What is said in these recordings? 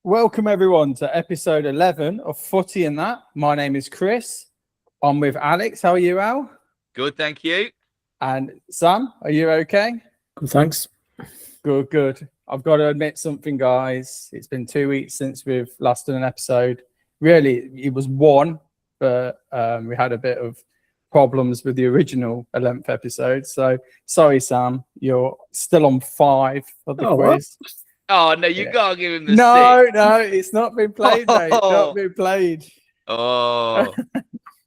Welcome everyone to episode 11 of Footie and That. My name is Chris. I'm with Alex. How are you, Al? Good, thank you. And Sam, are you okay? Good, thanks. Good. I've got to admit something, guys. It's been 2 weeks since we've last done an episode. Really, it was one, but we had a bit of problems with the original 11th episode. So sorry, Sam, you're still on 5 of the quiz. What? Oh, no, you gotta give him the No, 6. no, it's not been played, mate. Not been played. Oh.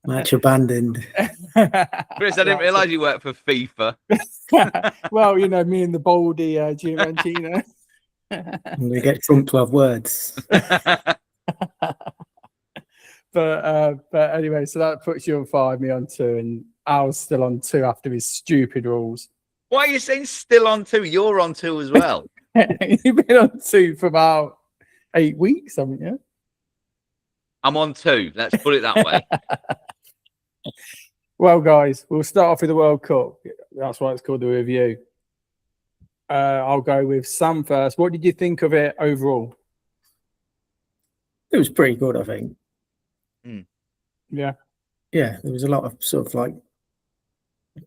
Match abandoned. Chris, I didn't realise you worked for FIFA. Well, you know, me and the Baldy Gioventino. We get Trump 12 words. But anyway, so that puts you on 5, me on 2, and Al's still on 2 after his stupid rules. Why are you saying still on 2? You're on 2 as well. You've been on 2 for about 8 weeks, haven't you? I'm on 2. Let's put it that way. Well, guys, we'll start off with the World Cup. That's why it's called the review. I'll go with Sam first. What did you think of it overall? It was pretty good, I think. Yeah. Yeah, there was a lot of sort of like...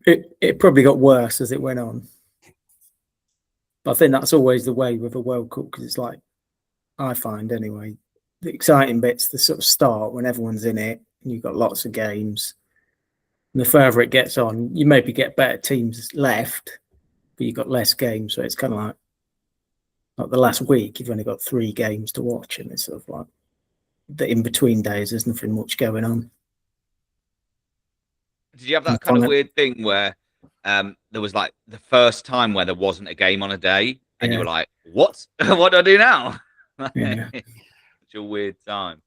It probably got worse as it went on. But I think that's always the way with a World Cup, because it's like, I find anyway, the exciting bit's the sort of start when everyone's in it and you've got lots of games. And the further it gets on, you maybe get better teams left, but you've got less games. So it's kind of like the last week, you've only got 3 games to watch, and it's sort of like the in-between days, there's nothing much going on. Did you have that kind of weird thing where there was like the first time where there wasn't a game on a day and you were like, what? What do I do now? Yeah. Such a weird time.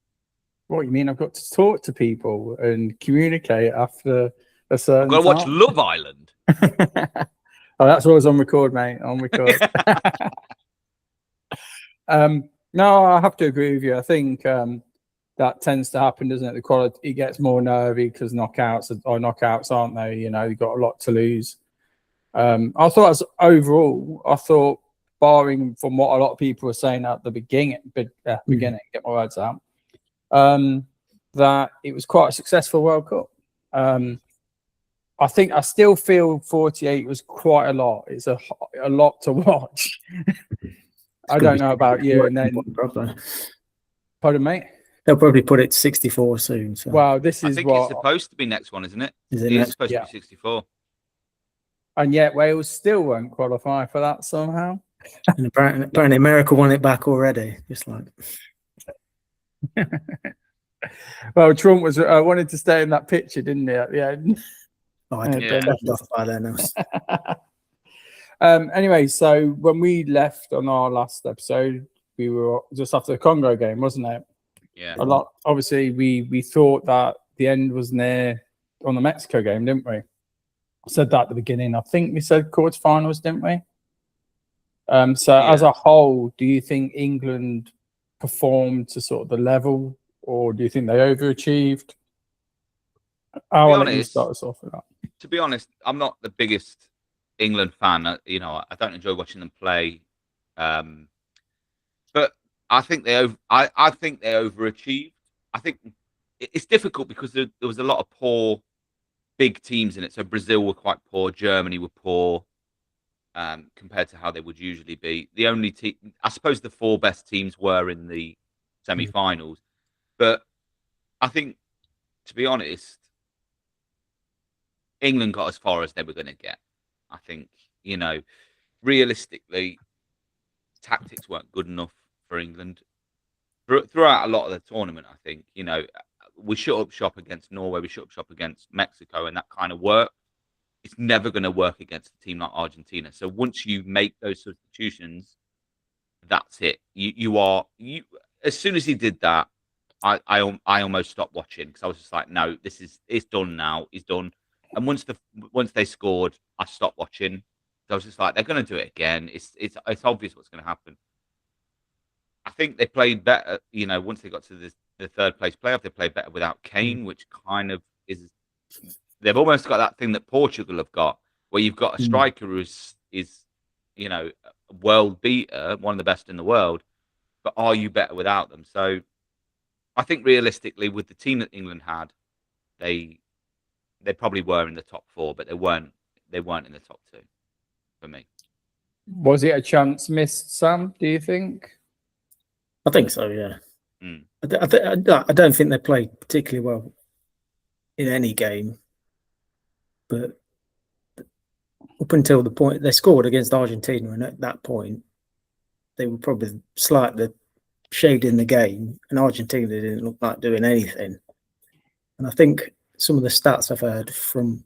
What you mean? I've got to talk to people and communicate after a certain I've got to watch time? Love Island. Oh, that's always on record, mate. On record. No, I have to agree with you. I think that tends to happen, doesn't it? The quality, it gets more nervy because knockouts aren't they? You know, you've got a lot to lose. I thought I thought, barring from what a lot of people were saying at the beginning, get my words out, that it was quite a successful World Cup. I still feel 48 was quite a lot. It's a lot to watch. I don't know about you. And then, pardon, mate? They'll probably put it to 64 soon. So. Well, this is I think it's supposed to be next one, isn't it? It's supposed to be 64. And yet Wales still won't qualify for that somehow. And apparently America won it back already. Just like. Well, Trump was wanted to stay in that picture, didn't he? At the end. Oh, I did off by then. Anyway, so when we left on our last episode, we were just after the Congo game, wasn't it? Yeah. A lot. Obviously, we thought that the end was near on the Mexico game, didn't we? I said that at the beginning. I think we said quarterfinals, didn't we? As a whole, do you think England performed to sort of the level, or do you think they overachieved? I'll let you start us off with that. To be honest, I'm not the biggest England fan. You know, I don't enjoy watching them play. But I think they overachieved. I think it's difficult because there was a lot of poor big teams in it. So Brazil were quite poor, Germany were poor compared to how they would usually be. The only team, I suppose, the 4 best teams were in the semi-finals. But I think, to be honest, England got as far as they were going to get. I think, you know, realistically, tactics weren't good enough for England throughout a lot of the tournament. I think, you know, we shut up shop against Norway, we shut up shop against Mexico, and that kind of worked. It's never going to work against a team like Argentina. So once you make those substitutions, that's it. You as soon as he did that, I almost stopped watching because I was just like, no, it's done now. It's done. And once they scored, I stopped watching. So I was just like, they're going to do it again. It's obvious what's going to happen. I think they played better. You know, once they got to the third place playoff, they played better without Kane, which kind of is. They've almost got that thing that Portugal have got, where you've got a striker who is you know, a world beater, one of the best in the world, but are you better without them? So I think realistically, with the team that England had, they probably were in the top 4, but they weren't in the top 2 for me. Was it a chance missed, Sam? Do you think? I think so. Yeah. Mm. I don't think they played particularly well in any game, but up until the point they scored against Argentina, and at that point, they were probably slightly shading the game, and Argentina didn't look like doing anything. And I think some of the stats I've heard from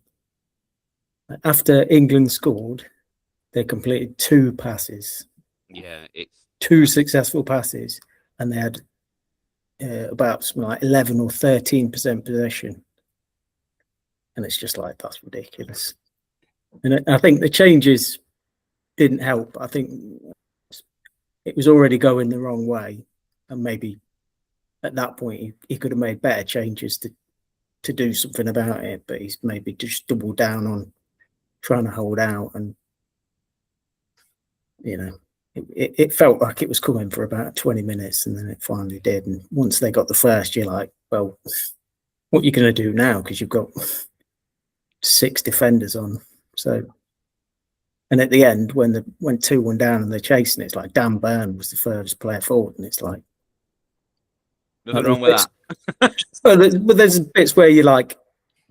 after England scored, they completed 2 passes. Yeah, it's 2 successful passes, and they had about something like 11 or 13% possession. And it's just like, that's ridiculous. And I think the changes didn't help. I think it was already going the wrong way, and maybe at that point he could have made better changes to do something about it, but he's maybe just doubled down on trying to hold out, and it felt like it was coming for about 20 minutes, and then it finally did. And once they got the first, you're like, well, what are you going to do now? Because you've got 6 defenders on. So, and at the end, when they went 2-1 down and they're chasing it, it's like Dan Burn was the furthest player forward, and it's like nothing wrong with that. But there's bits where you're like,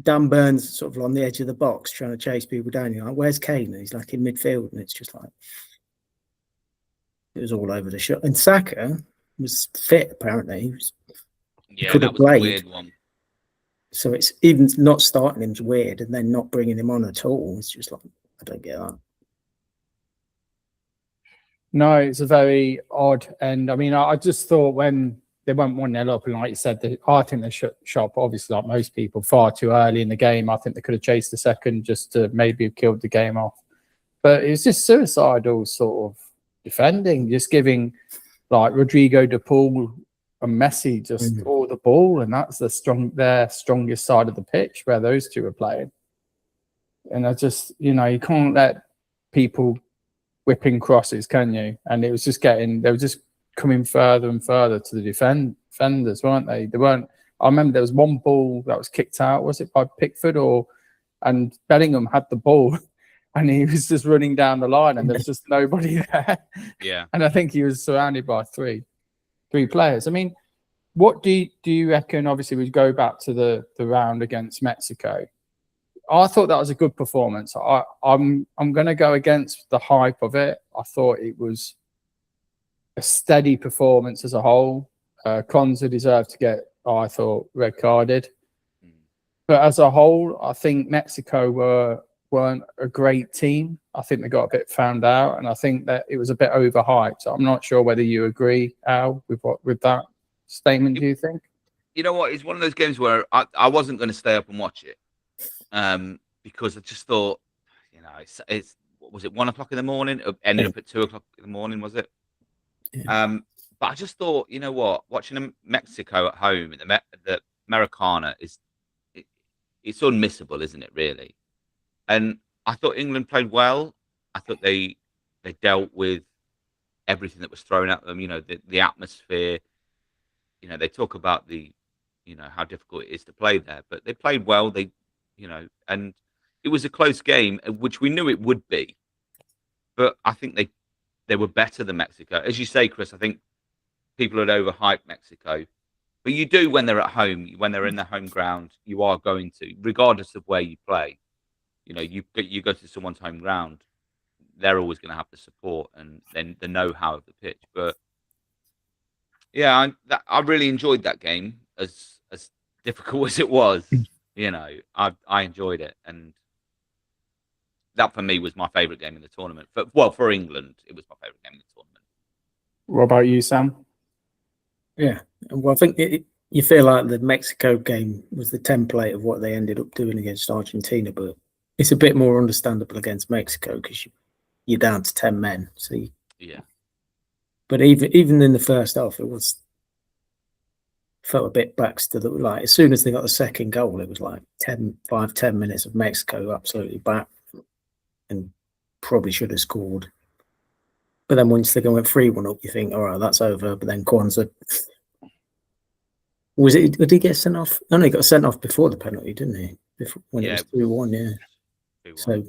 Dan Burns sort of on the edge of the box trying to chase people down. You're like, where's Kane? And he's like in midfield, and it's just like it was all over the shot. And Saka was fit apparently. Yeah, that was a weird one. So it's even not starting him's weird, and then not bringing him on at all. It's just like, I don't get that. No, it's a very odd end. I mean, I just thought when they went 1-0 up, and like you said, I think they shot, obviously, like most people, far too early in the game. I think they could have chased the second just to maybe have killed the game off. But it was just suicidal sort of defending, just giving like Rodrigo de Paul and Messi just all the ball, and that's their strongest side of the pitch where those two are playing. And I just, you can't let people whipping crosses, can you? And it was just they were just coming further and further to the defenders, weren't they? I remember there was one ball that was kicked out, was it by Pickford and Bellingham had the ball and he was just running down the line and there's just nobody there. Yeah. And I think he was surrounded by three players. I mean, what do you reckon? Obviously, we go back to the round against Mexico. I thought that was a good performance. I'm going to go against the hype of it. I thought it was a steady performance as a whole. Konza deserved to get, I thought, red carded. But as a whole, I think Mexico weren't a great team. I think they got a bit found out, and I think that it was a bit overhyped. So I'm not sure whether you agree, Al, with that statement. Do you think? You know what? It's one of those games where I wasn't going to stay up and watch it. Because I just thought, it's what was it, 1 o'clock in the morning? It ended up at 2 o'clock in the morning, was it? Yeah. But I just thought, you know what, watching Mexico at home in the Americana it's unmissable, isn't it? Really. And I thought England played well. I thought they dealt with everything that was thrown at them. The atmosphere. They talk about how difficult it is to play there, but they played well. And it was a close game, which we knew it would be. But I think they were better than Mexico. As you say, Chris, I think people had overhyped Mexico. But you do when they're at home, when they're in their home ground, you are going to, regardless of where you play. You go to someone's home ground, they're always going to have the support and then the know-how of the pitch. But yeah, I really enjoyed that game, as difficult as it was. I enjoyed it, and that for me was my favourite game in the tournament. For England, it was my favourite game in the tournament. What about you, Sam? Yeah, well, I think you feel like the Mexico game was the template of what they ended up doing against Argentina, but it's a bit more understandable against Mexico because you're down to 10 men. So yeah. But even in the first half, felt a bit backs to the, like, as soon as they got the second goal, it was like 10 minutes of Mexico absolutely back and probably should have scored. But then once they went 3-1 up, you think, all right, that's over. But then Kwanzaa, did he get sent off? No, he got sent off before the penalty, didn't he? When it was 2-1, yeah. 2-1. So,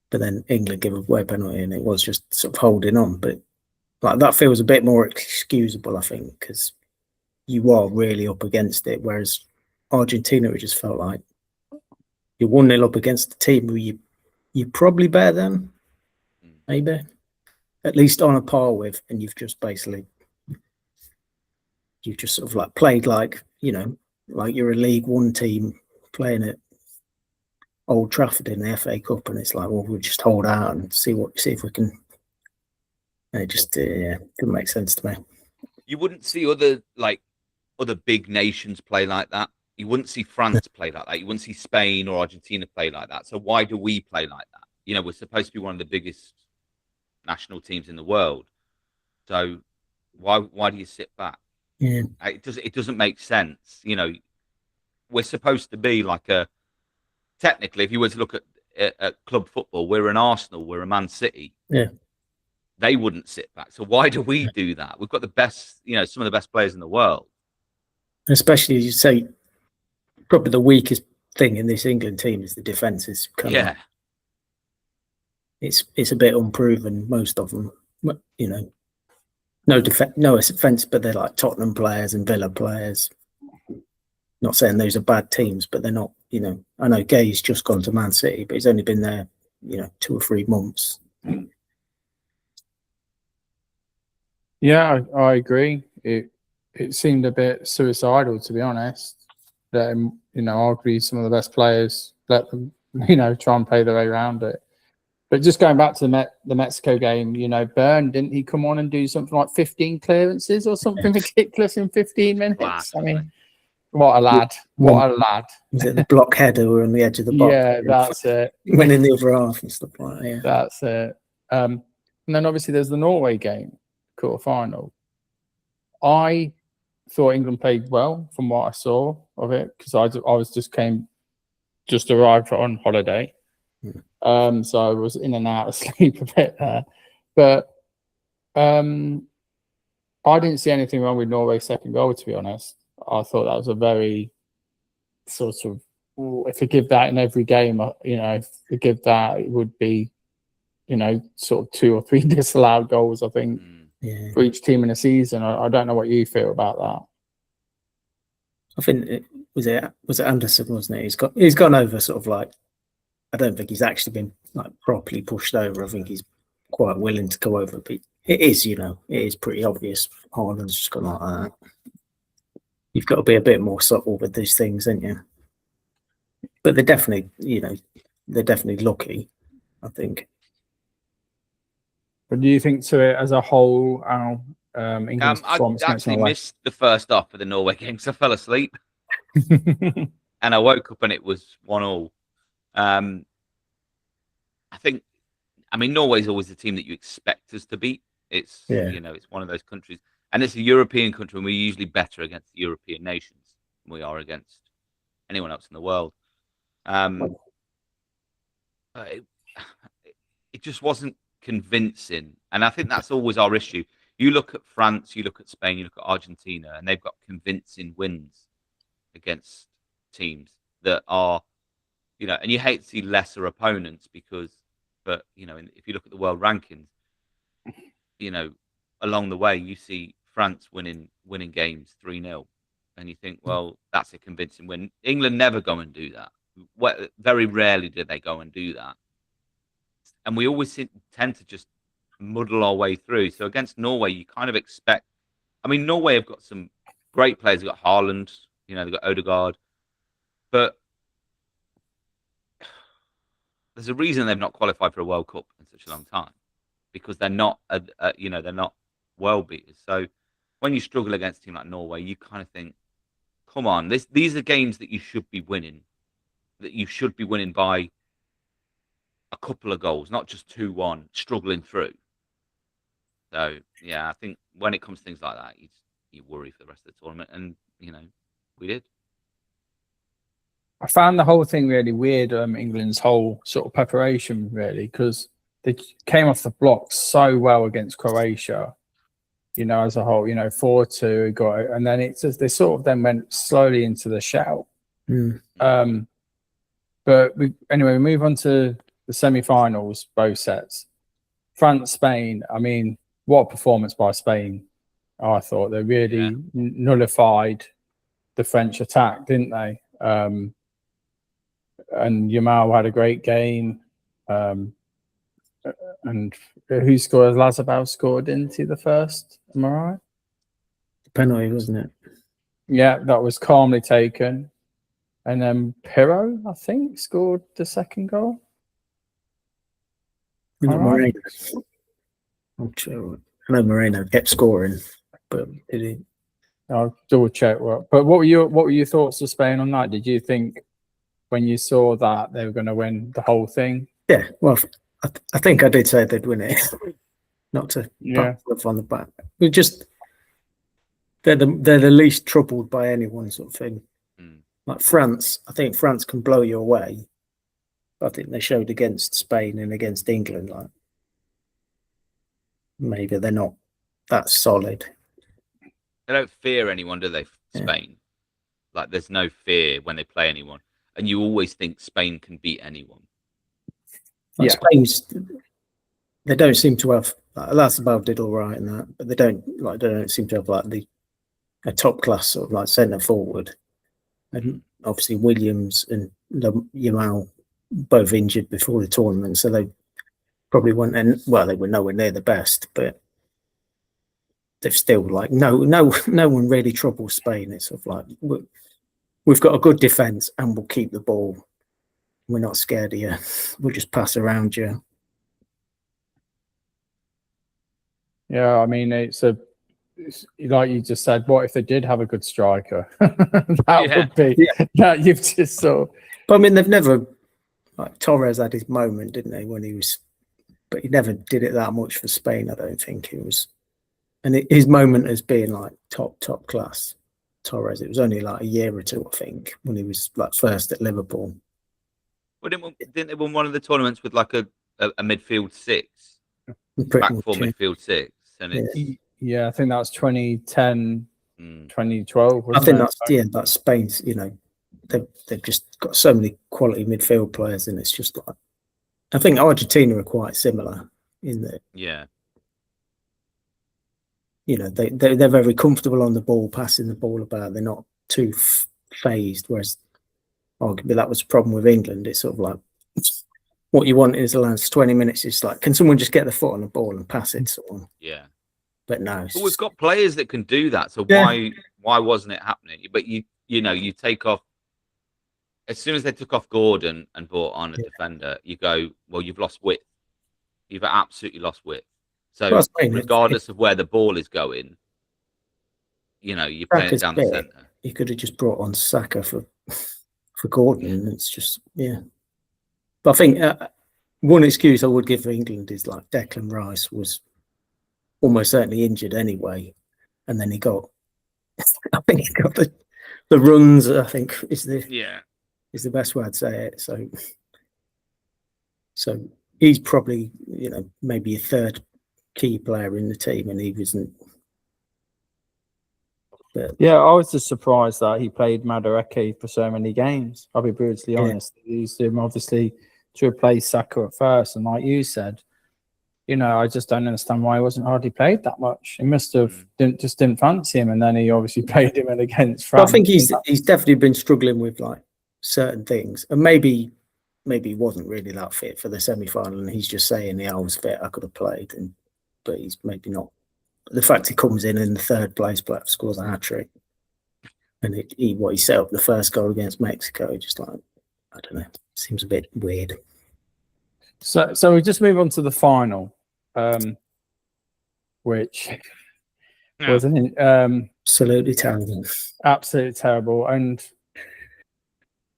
but then England gave away a penalty, and it was just sort of holding on. But like that feels a bit more excusable, I think, because you are really up against it. Whereas Argentina, it just felt like you're 1-0 up against the team who you're probably better than, maybe at least on a par with, and you've just sort of like played like, you know, like you're a League One team playing at Old Trafford in the FA Cup, and it's like, well, we'll just hold out and see if we can. And it just didn't make sense to me. You wouldn't see other big nations play like that. You wouldn't see France play like that. You wouldn't see Spain or Argentina play like that. So why do we play like that? You know, we're supposed to be one of the biggest national teams in the world. So why do you sit back? Yeah, it doesn't make sense. You know, we're supposed to be like technically, if you were to look at club football, we're an Arsenal, we're a Man City. Yeah. They wouldn't sit back. So why do we do that? We've got the best, you know, some of the best players in the world. Especially, as you say, probably the weakest thing in this England team is the defence. Is kind of, it's a bit unproven, most of them. You know, no offence, but they're like Tottenham players and Villa players. Not saying those are bad teams, but they're not, you know. I know Gay's just gone to Man City, but he's only been there, you know, 2 or 3 months. Yeah, I agree. It seemed a bit suicidal, to be honest. That, you know, arguably some of the best players let them, you know, try and play their way around it. But just going back to the Mexico game, you know, Byrne, didn't he come on and do something like 15 clearances or something ridiculous in 15 minutes? I mean, what a lad! What a lad! Was it the block header or on the edge of the box? Yeah, that's it. Went in the other half and stuff like that. Yeah. That's it. And then obviously there's the Norway game, quarter-final. I thought England played well from what I saw of it, because I just arrived on holiday. So I was in and out of sleep a bit there. But I didn't see anything wrong with Norway's second goal, to be honest. I thought that was a very sort of, if you give that in every game, you know, if you give that, it would be, you know, sort of 2 or 3 disallowed goals, I think, for each team in a season. I don't know what you feel about that. I think it was Anderson, wasn't it? He's gone over sort of like, I don't think he's actually been like properly pushed over. I think he's quite willing to go over, but it is, you know, it is pretty obvious. Haaland's just gone like that. You've got to be a bit more subtle with these things, haven't you? But they're definitely, you know, lucky, I think. But do you think to it as a whole, England's performance? I actually missed the first half of the Norway game because I fell asleep. And I woke up and it was 1-1. I mean, Norway's always the team that you expect us to beat. It's, you know, it's one of those countries. And it's a European country, and we're usually better against the European nations than we are against anyone else in the world. It just wasn't convincing. And I think that's always our issue. You look at France, you look at Spain, you look at Argentina, and they've got convincing wins against teams that are, you know, and you hate to see lesser opponents but, you know, if you look at the world rankings, you know, along the way, you see France winning games 3-0. And you think, well, that's a convincing win. England never go and do that. Very rarely do they go and do that. And we always tend to just muddle our way through. So against Norway, you kind of expect, I mean, Norway have got some great players. They've got Haaland, you know, they've got Odegaard. But there's a reason they've not qualified for a World Cup in such a long time, because they're not, you know, they're not world beaters. So when you struggle against a team like Norway, you kind of think, come on, these are games that you should be winning, by a couple of goals, not just 2-1, struggling through. So, yeah, I think when it comes to things like that, you worry for the rest of the tournament. And, you know, we did. I found the whole thing really weird, England's whole sort of preparation, really, because they came off the block so well against Croatia. As a whole, 4-2 got it, and then it's just they sort of then went slowly into the shell. But we move on to the semi-finals, both sets. France, Spain. I mean, what a performance by Spain! I thought they really nullified the French attack, didn't they? And Yamal had a great game. And who scored? Lazabal scored into the first. Am I right? Penalty, wasn't it? Yeah, that was calmly taken. And then Pirro, I think, scored the second goal. Moreno. I'm sure. I know Moreno kept scoring, but did he? I'll double check. But what were your thoughts of Spain on that? Did you think when you saw that they were going to win the whole thing? Yeah, well, I think I did say they'd win it. Not to pat myself on the back. They're the least troubled by anyone, sort of thing. Like France, I think France can blow you away. I think they showed against Spain and against England, like maybe they're not that solid. They don't fear anyone, do they? Spain, like there's no fear when they play anyone, and you always think Spain can beat anyone. Like they don't seem to have. Lazabal did all right in that, but they don't seem to have like a top class sort of like centre forward. And obviously Williams and Yamal both injured before the tournament, so they probably weren't. And well, they were nowhere near the best, but they've still like no one really troubles Spain. It's sort of like we've got a good defence and we'll keep the ball. We're not scared of you. We'll just pass around you. Yeah, I mean it's like you just said. What if they did have a good striker? That would be that you've just saw. But I mean, they've never like Torres had his moment, didn't they? When he was, but he never did it that much for Spain. I don't think it was, and his moment as being like top class. Torres. It was only like a year or two, I think, when he was like first at Liverpool. Well, didn't they win one of the tournaments with like a midfield six, Pretty back four midfield six, and it's. Yeah, I think that was 2010, 2012. I think that's Spain's. They've just got so many quality midfield players, and it's just like I think Argentina are quite similar in that. Yeah. They're very comfortable on the ball, passing the ball about. They're not too phased. Whereas, arguably, that was the problem with England. It's sort of like what you want is the last 20 minutes. It's like, can someone just get the foot on the ball and pass it? Sort of. Yeah. But no, but we've got players that can do that. So why wasn't it happening? But you take off as soon as they took off Gordon and brought on a defender. You go, well, you've lost width. You've absolutely lost width. So regardless of where the ball is going, you're playing it down the centre. You could have just brought on Saka for Gordon. It's just But I think one excuse I would give for England is like Declan Rice was almost certainly injured anyway, and then he got I think he got the runs. I think is the best way I'd say it. So he's probably maybe a third key player in the team, and he wasn't. But yeah, I was just surprised that he played Madueke for so many games. I'll be brutally honest. He used him obviously to replace Saka at first, and like you said, I just don't understand why he wasn't hardly played that much. He must have didn't fancy him, and then he obviously played him in against France. I think he's definitely been struggling with like certain things, and maybe he wasn't really that fit for the semi-final, and he's just saying, "Yeah, I was fit, I could have played," but he's maybe not. The fact he comes in the third place, but scores a hat trick, and he set up the first goal against Mexico, just like I don't know, seems a bit weird. So we just move on to the final. Which wasn't absolutely terrible. Absolutely terrible. And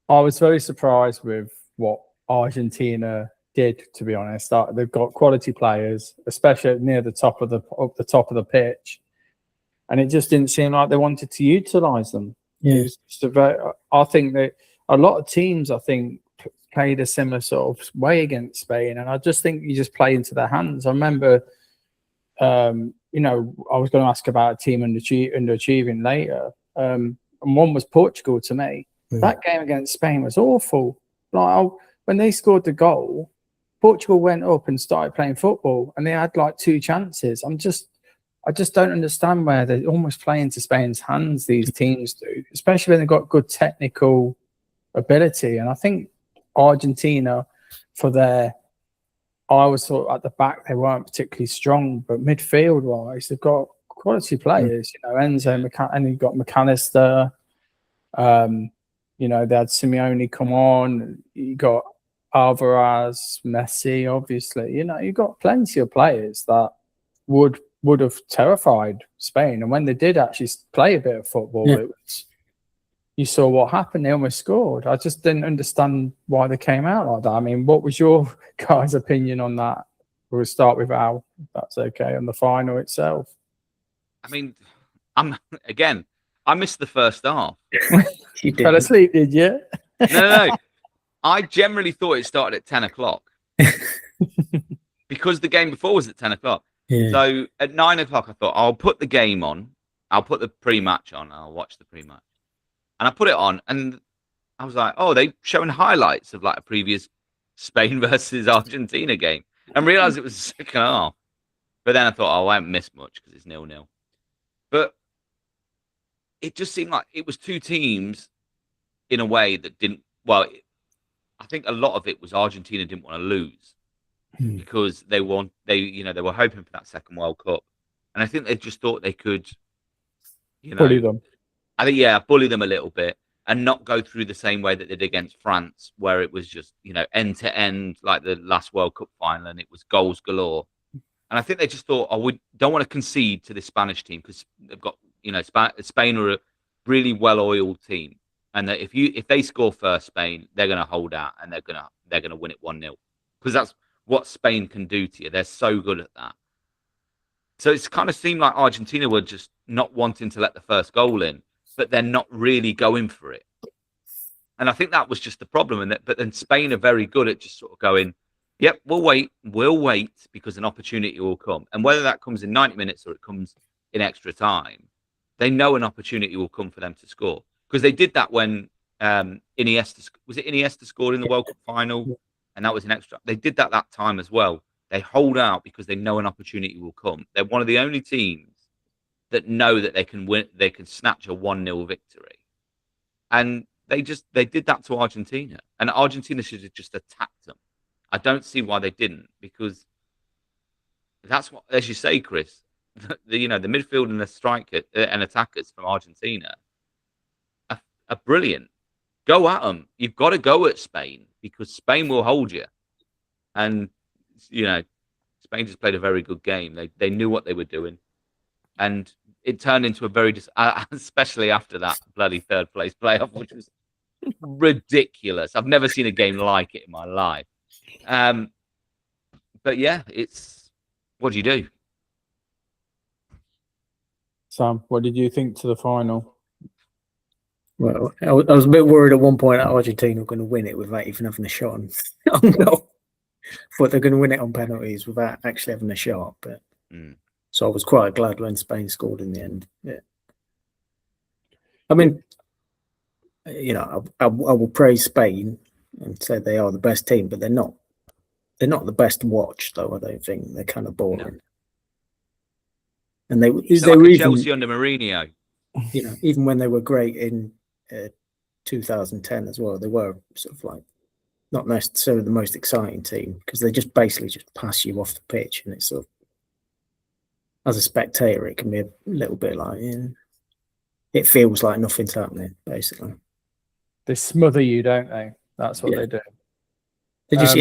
I was very surprised with what Argentina did, to be honest. They've got quality players, especially near the top of the pitch. And it just didn't seem like they wanted to utilise them. Yeah. I think that a lot of teams, played a similar sort of way against Spain, and I just think you just play into their hands. I remember, you know, I was going to ask about a team underachieving later, and one was Portugal to me. That game against Spain was awful. Like when they scored the goal, Portugal went up and started playing football, and they had like 2 chances. I just don't understand where they almost play into Spain's hands. These teams do, especially when they've got good technical ability. And I think Argentina, I was thought at the back they weren't particularly strong, but midfield wise, they've got quality players. You know, and you've got McAllister. You know, they had Simeone come on. You got Alvarez, Messi, obviously. You know, you've got plenty of players that would have terrified Spain. And when they did actually play a bit of football, you saw what happened. They almost scored. I just didn't understand why they came out like that. I mean, what was your guys' opinion on that? We'll start with Al, if that's okay, on the final itself. I mean, I missed the first half. You Fell asleep, did you? No. I generally thought it started at 10 o'clock because the game before was at 10 o'clock. Yeah. So at 9 o'clock, I thought I'll put the game on. I'll put the pre-match on. I'll watch the pre-match. And I put it on, and I was like, oh, they showing highlights of like a previous Spain versus Argentina game, and realized it was the second half. But then I thought, oh, I won't miss much because it's 0-0. But it just seemed like it was 2 teams in a way that didn't. Well, I think a lot of it was Argentina didn't want to lose because they were hoping for that second World Cup, and I think they just thought they could, bully them. I think bully them a little bit and not go through the same way that they did against France, where it was just end to end like the last World Cup final, and it was goals galore. And I think they just thought, we don't want to concede to this Spanish team because they've got Spain are a really well-oiled team, and that if they score first, Spain, they're going to hold out and they're going to win it 1-0 because that's what Spain can do to you. They're so good at that. So it's kind of seemed like Argentina were just not wanting to let the first goal in, but they're not really going for it. And I think that was just the problem. But then Spain are very good at just sort of going, yep, we'll wait because an opportunity will come. And whether that comes in 90 minutes or it comes in extra time, they know an opportunity will come for them to score. Because they did that when Iniesta scored in the World Cup final, and that was an extra. They did that time as well. They hold out because they know an opportunity will come. They're one of the only teams that know that they can win. They can snatch a 1-0 victory, and they did that to Argentina. And Argentina should have just attacked them. I don't see why they didn't, because that's what, as you say, Chris. The midfield and the striker and attackers from Argentina are brilliant. Go at them. You've got to go at Spain because Spain will hold you. And Spain just played a very good game. They knew what they were doing, and it turned into a very especially after that bloody third place playoff, which was ridiculous. I've never seen a game like it in my life. But yeah, what do you do? Sam, What did you think to the final? Well, I was a bit worried at one point that Argentina were going to win it without even having a shot on goal. Thought they're going to win it on penalties without actually having a shot. But so I was quite glad when Spain scored in the end. Yeah. I mean, I will praise Spain and say they are the best team, but they're not. They're not the best to watch, though. I don't think they're kind of boring. No. And they were even Chelsea under Mourinho. Even when they were great in 2010 as well, they were sort of like not necessarily the most exciting team because they just basically just pass you off the pitch, and it's sort of, as a spectator, it can be a little bit like it feels like nothing's happening. Basically, they smother you, don't they? That's what they do. They just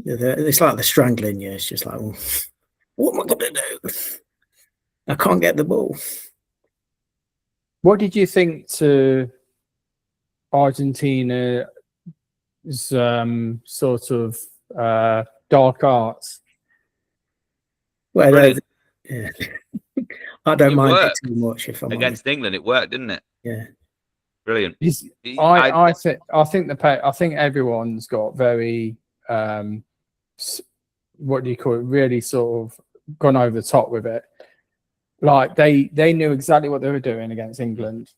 it's like they're strangling you. It's just like, well, what am I going to do? I can't get the ball. What did you think to Argentina's sort of dark arts? Well, I don't mind it too much. If I'm against England, it worked, didn't it? Yeah. Brilliant. I think everyone's got very what do you call it? Really sort of gone over the top with it. Like they knew exactly what they were doing against England.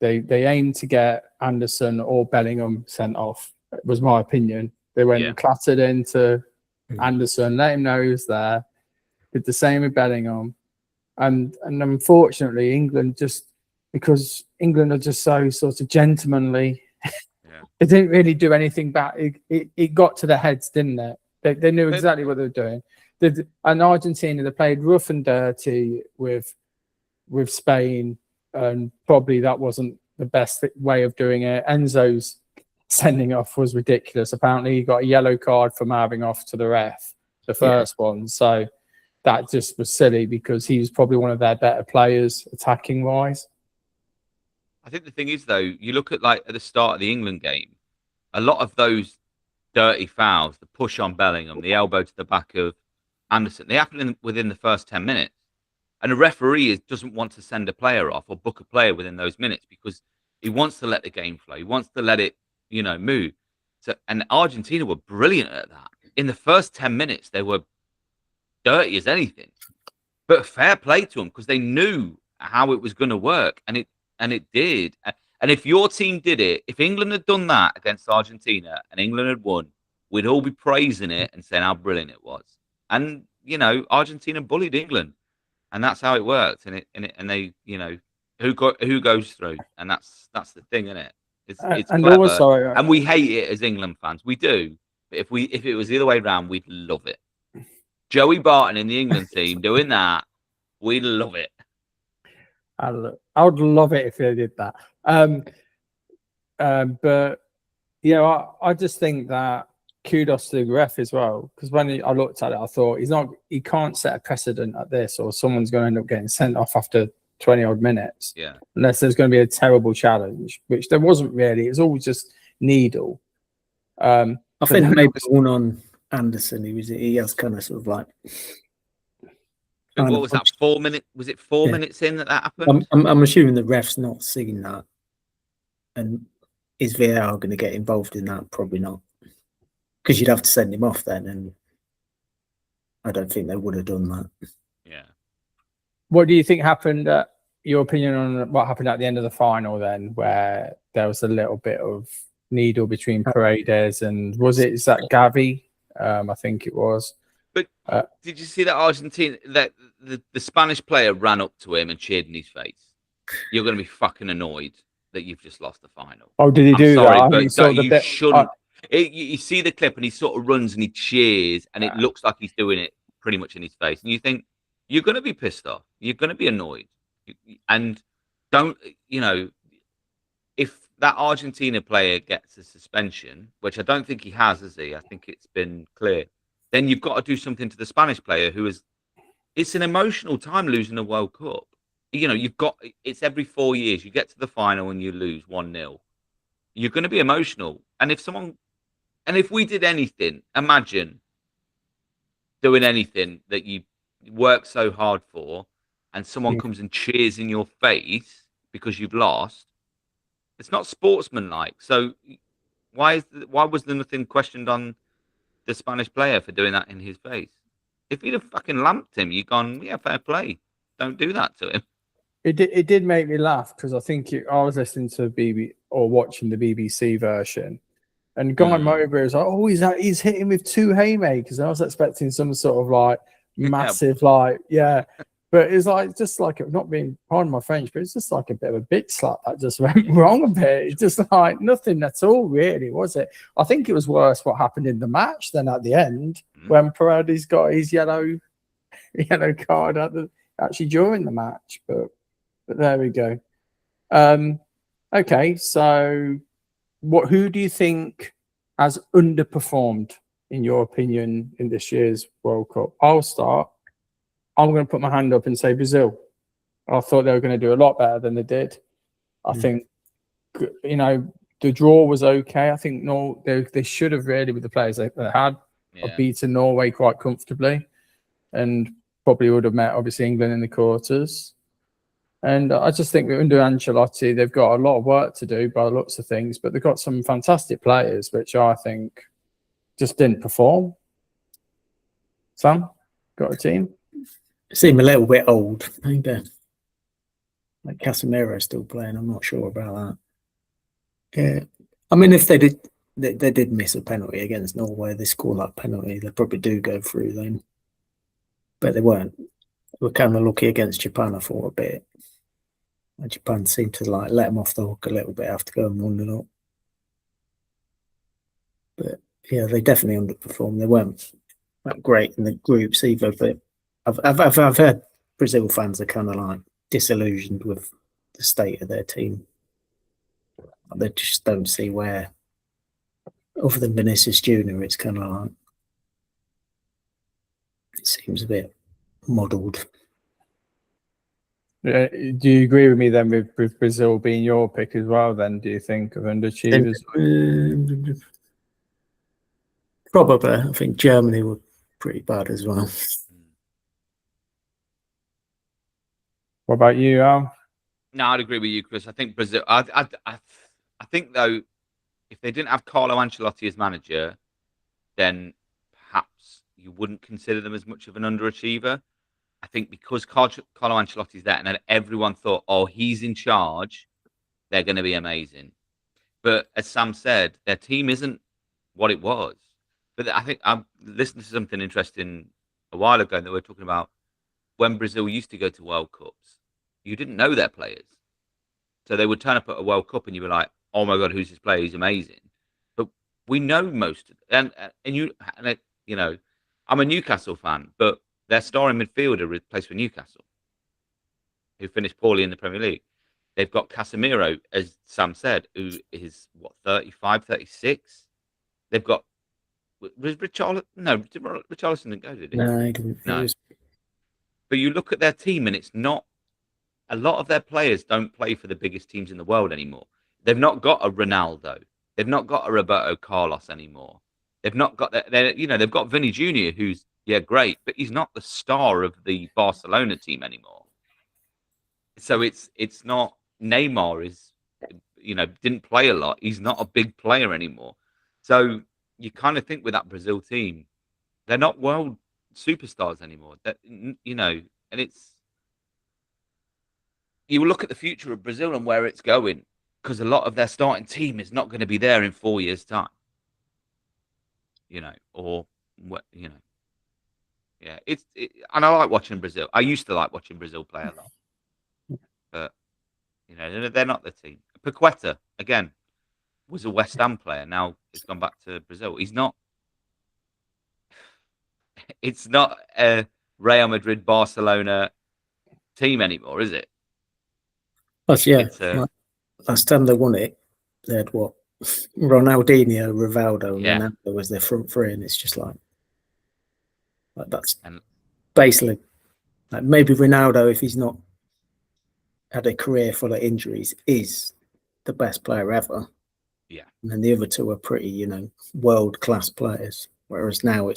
They aimed to get Anderson or Bellingham sent off. Was my opinion. They went and clattered into Anderson, let him know he was there. Did the same with Bellingham, and unfortunately England, just because England are just so sort of gentlemanly, they didn't really do anything back. It got to their heads, didn't it? They knew exactly what they were doing. And Argentina, they played rough and dirty with Spain, and probably that wasn't the best way of doing it. Enzo's sending off was ridiculous. Apparently, he got a yellow card for mouthing off to the ref, the first one. So that just was silly because he was probably one of their better players attacking wise. I think the thing is, though, you look at like at the start of the England game, a lot of those dirty fouls, the push on Bellingham, the elbow to the back of Anderson, they happen within the first 10 minutes. And a referee doesn't want to send a player off or book a player within those minutes because he wants to let the game flow. He wants to let it, move. So, and Argentina were brilliant at that. In the first 10 minutes, they were dirty as anything. But fair play to them because they knew how it was going to work, and it did. And if your team did it, if England had done that against Argentina and England had won, we'd all be praising it and saying how brilliant it was. And Argentina bullied England, and that's how it worked. And they, who goes through, and that's the thing, isn't it? It's clever, also, and we hate it as England fans. We do, but if it was the other way around, we'd love it. Joey Barton in the England team doing that, we'd love it. I would love it if they did that. But I just think that kudos to the ref as well, because when I looked at it, I thought he can't set a precedent at this, or someone's going to end up getting sent off after 20 odd minutes. Yeah. Unless there's going to be a terrible challenge, which there wasn't really. It was all just needle. I think maybe one on Anderson. He has kind of sort of like. What was that? 4 minutes? Was it 4 minutes in that happened? I'm assuming the ref's not seeing that, and is VAR going to get involved in that? Probably not, because you'd have to send him off then, and I don't think they would have done that. Yeah. What do you think happened? Your opinion on what happened at the end of the final, then, where there was a little bit of needle between Paredes and is that Gavi? I think it was. But did you see that Argentina, that the Spanish player ran up to him and cheered in his face? You're going to be fucking annoyed that you've just lost the final. Oh, did he do that? But you shouldn't. You see the clip and he sort of runs and he cheers, and it looks like he's doing it pretty much in his face. And you think, you're going to be pissed off. You're going to be annoyed. And don't, if that Argentina player gets a suspension, which I don't think he has he? I think it's been clear. Then you've got to do something to the Spanish player it's an emotional time losing a World Cup. It's every 4 years. You get to the final and you lose 1-0. You're going to be emotional. And if we did anything, imagine doing anything that you work so hard for, and someone comes and cheers in your face because you've lost. It's not sportsmanlike. So why was there nothing questioned on the Spanish player for doing that in his face? If he'd have fucking lamped him, you'd gone, yeah, fair play. Don't do that to him. It did make me laugh because I think I was listening to watching the BBC version, and Guy Mowbray was like, he's hitting with 2 haymakers. And I was expecting some sort of like massive but it's like just like not being, pardon my French, but it's just like a bit of a bitch slap that just went wrong a bit. It's just like nothing at all, really, was it? I think it was worse what happened in the match than at the end when Paredes got his yellow card actually during the match. But there we go. Okay, so who do you think has underperformed in your opinion in this year's World Cup? I'll start. I'm going to put my hand up and say Brazil. I thought they were going to do a lot better than they did. I think, the draw was okay. I think they should have really, with the players they had, beaten Norway quite comfortably, and probably would have met, obviously, England in the quarters. And I just think that under Ancelotti, they've got a lot of work to do by the looks of things, but they've got some fantastic players, which I think just didn't perform. Sam, got a team? Seem a little bit old. I think like Casemiro still playing. I'm not sure about that. Yeah, I mean, if they did miss a penalty against Norway, they score that penalty, they probably do go through then. But they weren't. They were kind of lucky against Japan, I thought, a bit. And Japan seemed to like let them off the hook a little bit after going 1-0 up. But yeah, they definitely underperformed. They weren't that great in the groups either. But I've heard Brazil fans are kind of like disillusioned with the state of their team. They just don't see where, other than Vinicius Jr., it's kind of like, it seems a bit muddled. Do you agree with me then with Brazil being your pick as well then, do you think, of underachievers? Probably. I think Germany were pretty bad as well. What about you, Al? No, I'd agree with you, Chris. I think Brazil. I think though, if they didn't have Carlo Ancelotti as manager, then perhaps you wouldn't consider them as much of an underachiever. I think because Carlo Ancelotti's there, and then everyone thought, "Oh, he's in charge," they're going to be amazing. But as Sam said, their team isn't what it was. But I think I listened to something interesting a while ago that we were talking about when Brazil used to go to World Cups. You didn't know their players. So they would turn up at a World Cup and you were like, oh my God, who's this player? He's amazing. But we know most of them. And you know, I'm a Newcastle fan, but their starring midfielder plays for Newcastle, who finished poorly in the Premier League. They've got Casemiro, as Sam said, who is, 35, 36? They've got... Was Richarlison? No, Richarlison didn't go, did he? No, he didn't. No. But you look at their team and it's not... A lot of their players don't play for the biggest teams in the world anymore. They've not got a Ronaldo. They've not got a Roberto Carlos anymore. They've not got that. They've got Vinny Jr., who's great, but he's not the star of the Barcelona team anymore. So it's not Neymar is, didn't play a lot. He's not a big player anymore. So you kind of think with that Brazil team, they're not world superstars anymore. And it's. You look at the future of Brazil and where it's going, because a lot of their starting team is not going to be there in 4 years' time. Yeah. And I like watching Brazil. I used to like watching Brazil play a lot, but they're not the team. Paqueta again was a West Ham player. Now he's gone back to Brazil. He's not. It's not a Real Madrid, Barcelona team anymore, is it? Plus, last time they won it, they had what? Ronaldinho, Rivaldo, and Ronaldo was their front three, and it's just like that's basically like maybe Ronaldo, if he's not had a career full of injuries, is the best player ever. Yeah, and then the other two are pretty, world class players. Whereas now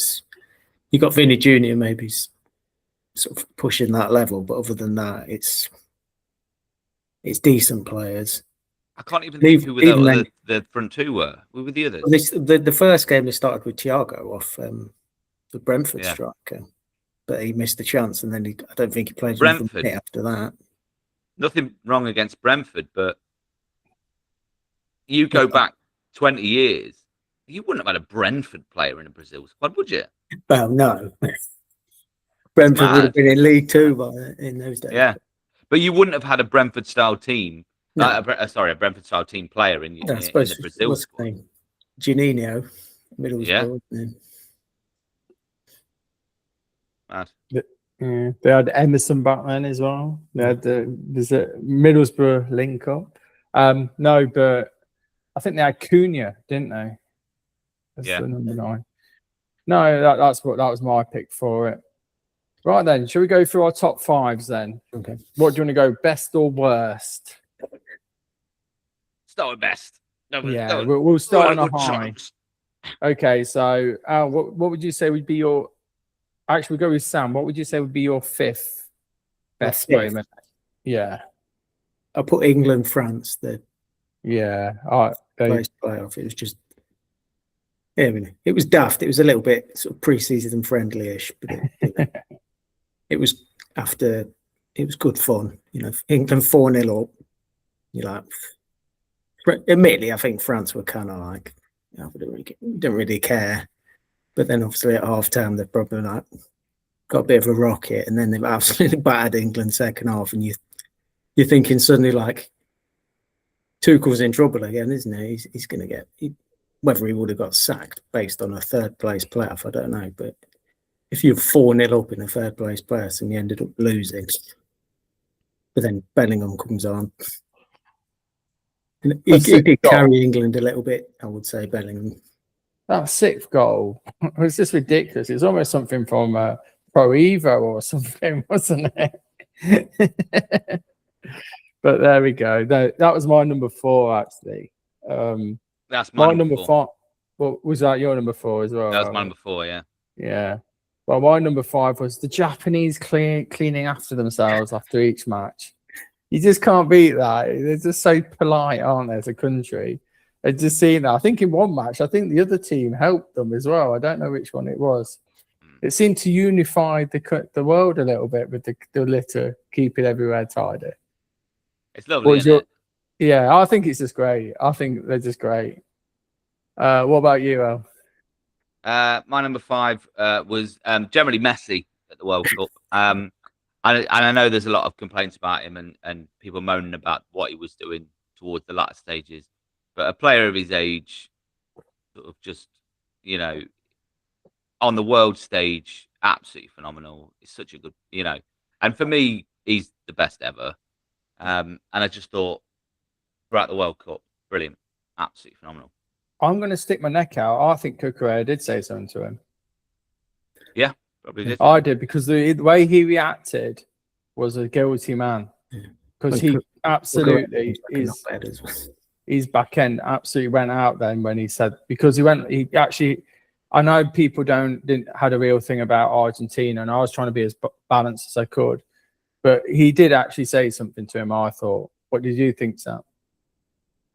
you got Vinny Jr. maybe sort of pushing that level, but other than that, it's decent players. I can't even think who the front two were. Who were the others? The first game they started with Thiago off the Brentford striker, but he missed the chance, and then I don't think he played Brentford after that. Nothing wrong against Brentford, but you go back 20 years, you wouldn't have had a Brentford player in a Brazil squad, would you? Well, no. Brentford would have been in League Two in those days. Yeah. But you wouldn't have had a Brentford-style team. No. A Brentford-style team player in the Brazil squad. Juninho, Middlesbrough. Mad. They had Emerson back then as well. They had there's a Middlesbrough link up. No, but I think they had Cunha, didn't they? That's the number 9. No, that was my pick for it. Right then, shall we go through our top 5s then? Okay. What do you want to go, best or worst? Start with best. We'll start on a high. Okay, so Al, what would you say would be your... Actually, we'll go with Sam. What would you say would be your 5th best moment? Yeah. I put England, France, the Yeah. playoff. It was just, yeah, I mean, it was daft. It was a little bit sort of pre-season friendly-ish, but it was after. It was good fun, England 4-0 up. You're like, admittedly, I think France were kind of like, didn't really care. But then obviously at half time, they've probably like got a bit of a rocket, and then they've absolutely battered England second half, and you're thinking suddenly like Tuchel's in trouble again, isn't he? He's going to get whether he would have got sacked based on a third place playoff, I don't know. But if you're 4-0 up in a third place playoff and you ended up losing, but then Bellingham comes on. And he did carry England a little bit, I would say, Bellingham. That sixth goal was just ridiculous. It's almost something from Pro Evo or something, wasn't it? But there we go. That was my number 4, actually. That's my number 5. 4. Well, was that your number 4 as well? That was my number 4, yeah. Yeah. Well, my number 5 was the Japanese cleaning after themselves after each match. You just can't beat that. They're just so polite, aren't they, as a country? I just seen that. I think in one match, I think the other team helped them as well. I don't know which one it was. It seemed to unify the world a little bit with the litter, keep it everywhere tidy. It's lovely, isn't it? Yeah, I think it's just great. I think they're just great. What about you, El? My number 5 was generally Messi at the World Cup. And I know there's a lot of complaints about him and people moaning about what he was doing towards the latter stages. But a player of his age, sort of just, on the world stage, absolutely phenomenal. He's such a good, and for me, he's the best ever. And I just thought throughout the World Cup, brilliant, absolutely phenomenal. I'm going to stick my neck out. I think Cucurella did say something to him. Yeah, probably did. I did, because the way he reacted was a guilty man. Because he absolutely is. His back end absolutely went out then when he said, because he actually, I know people didn't had a real thing about Argentina, and I was trying to be as balanced as I could, but he did actually say something to him. I thought, what did you think, Sam?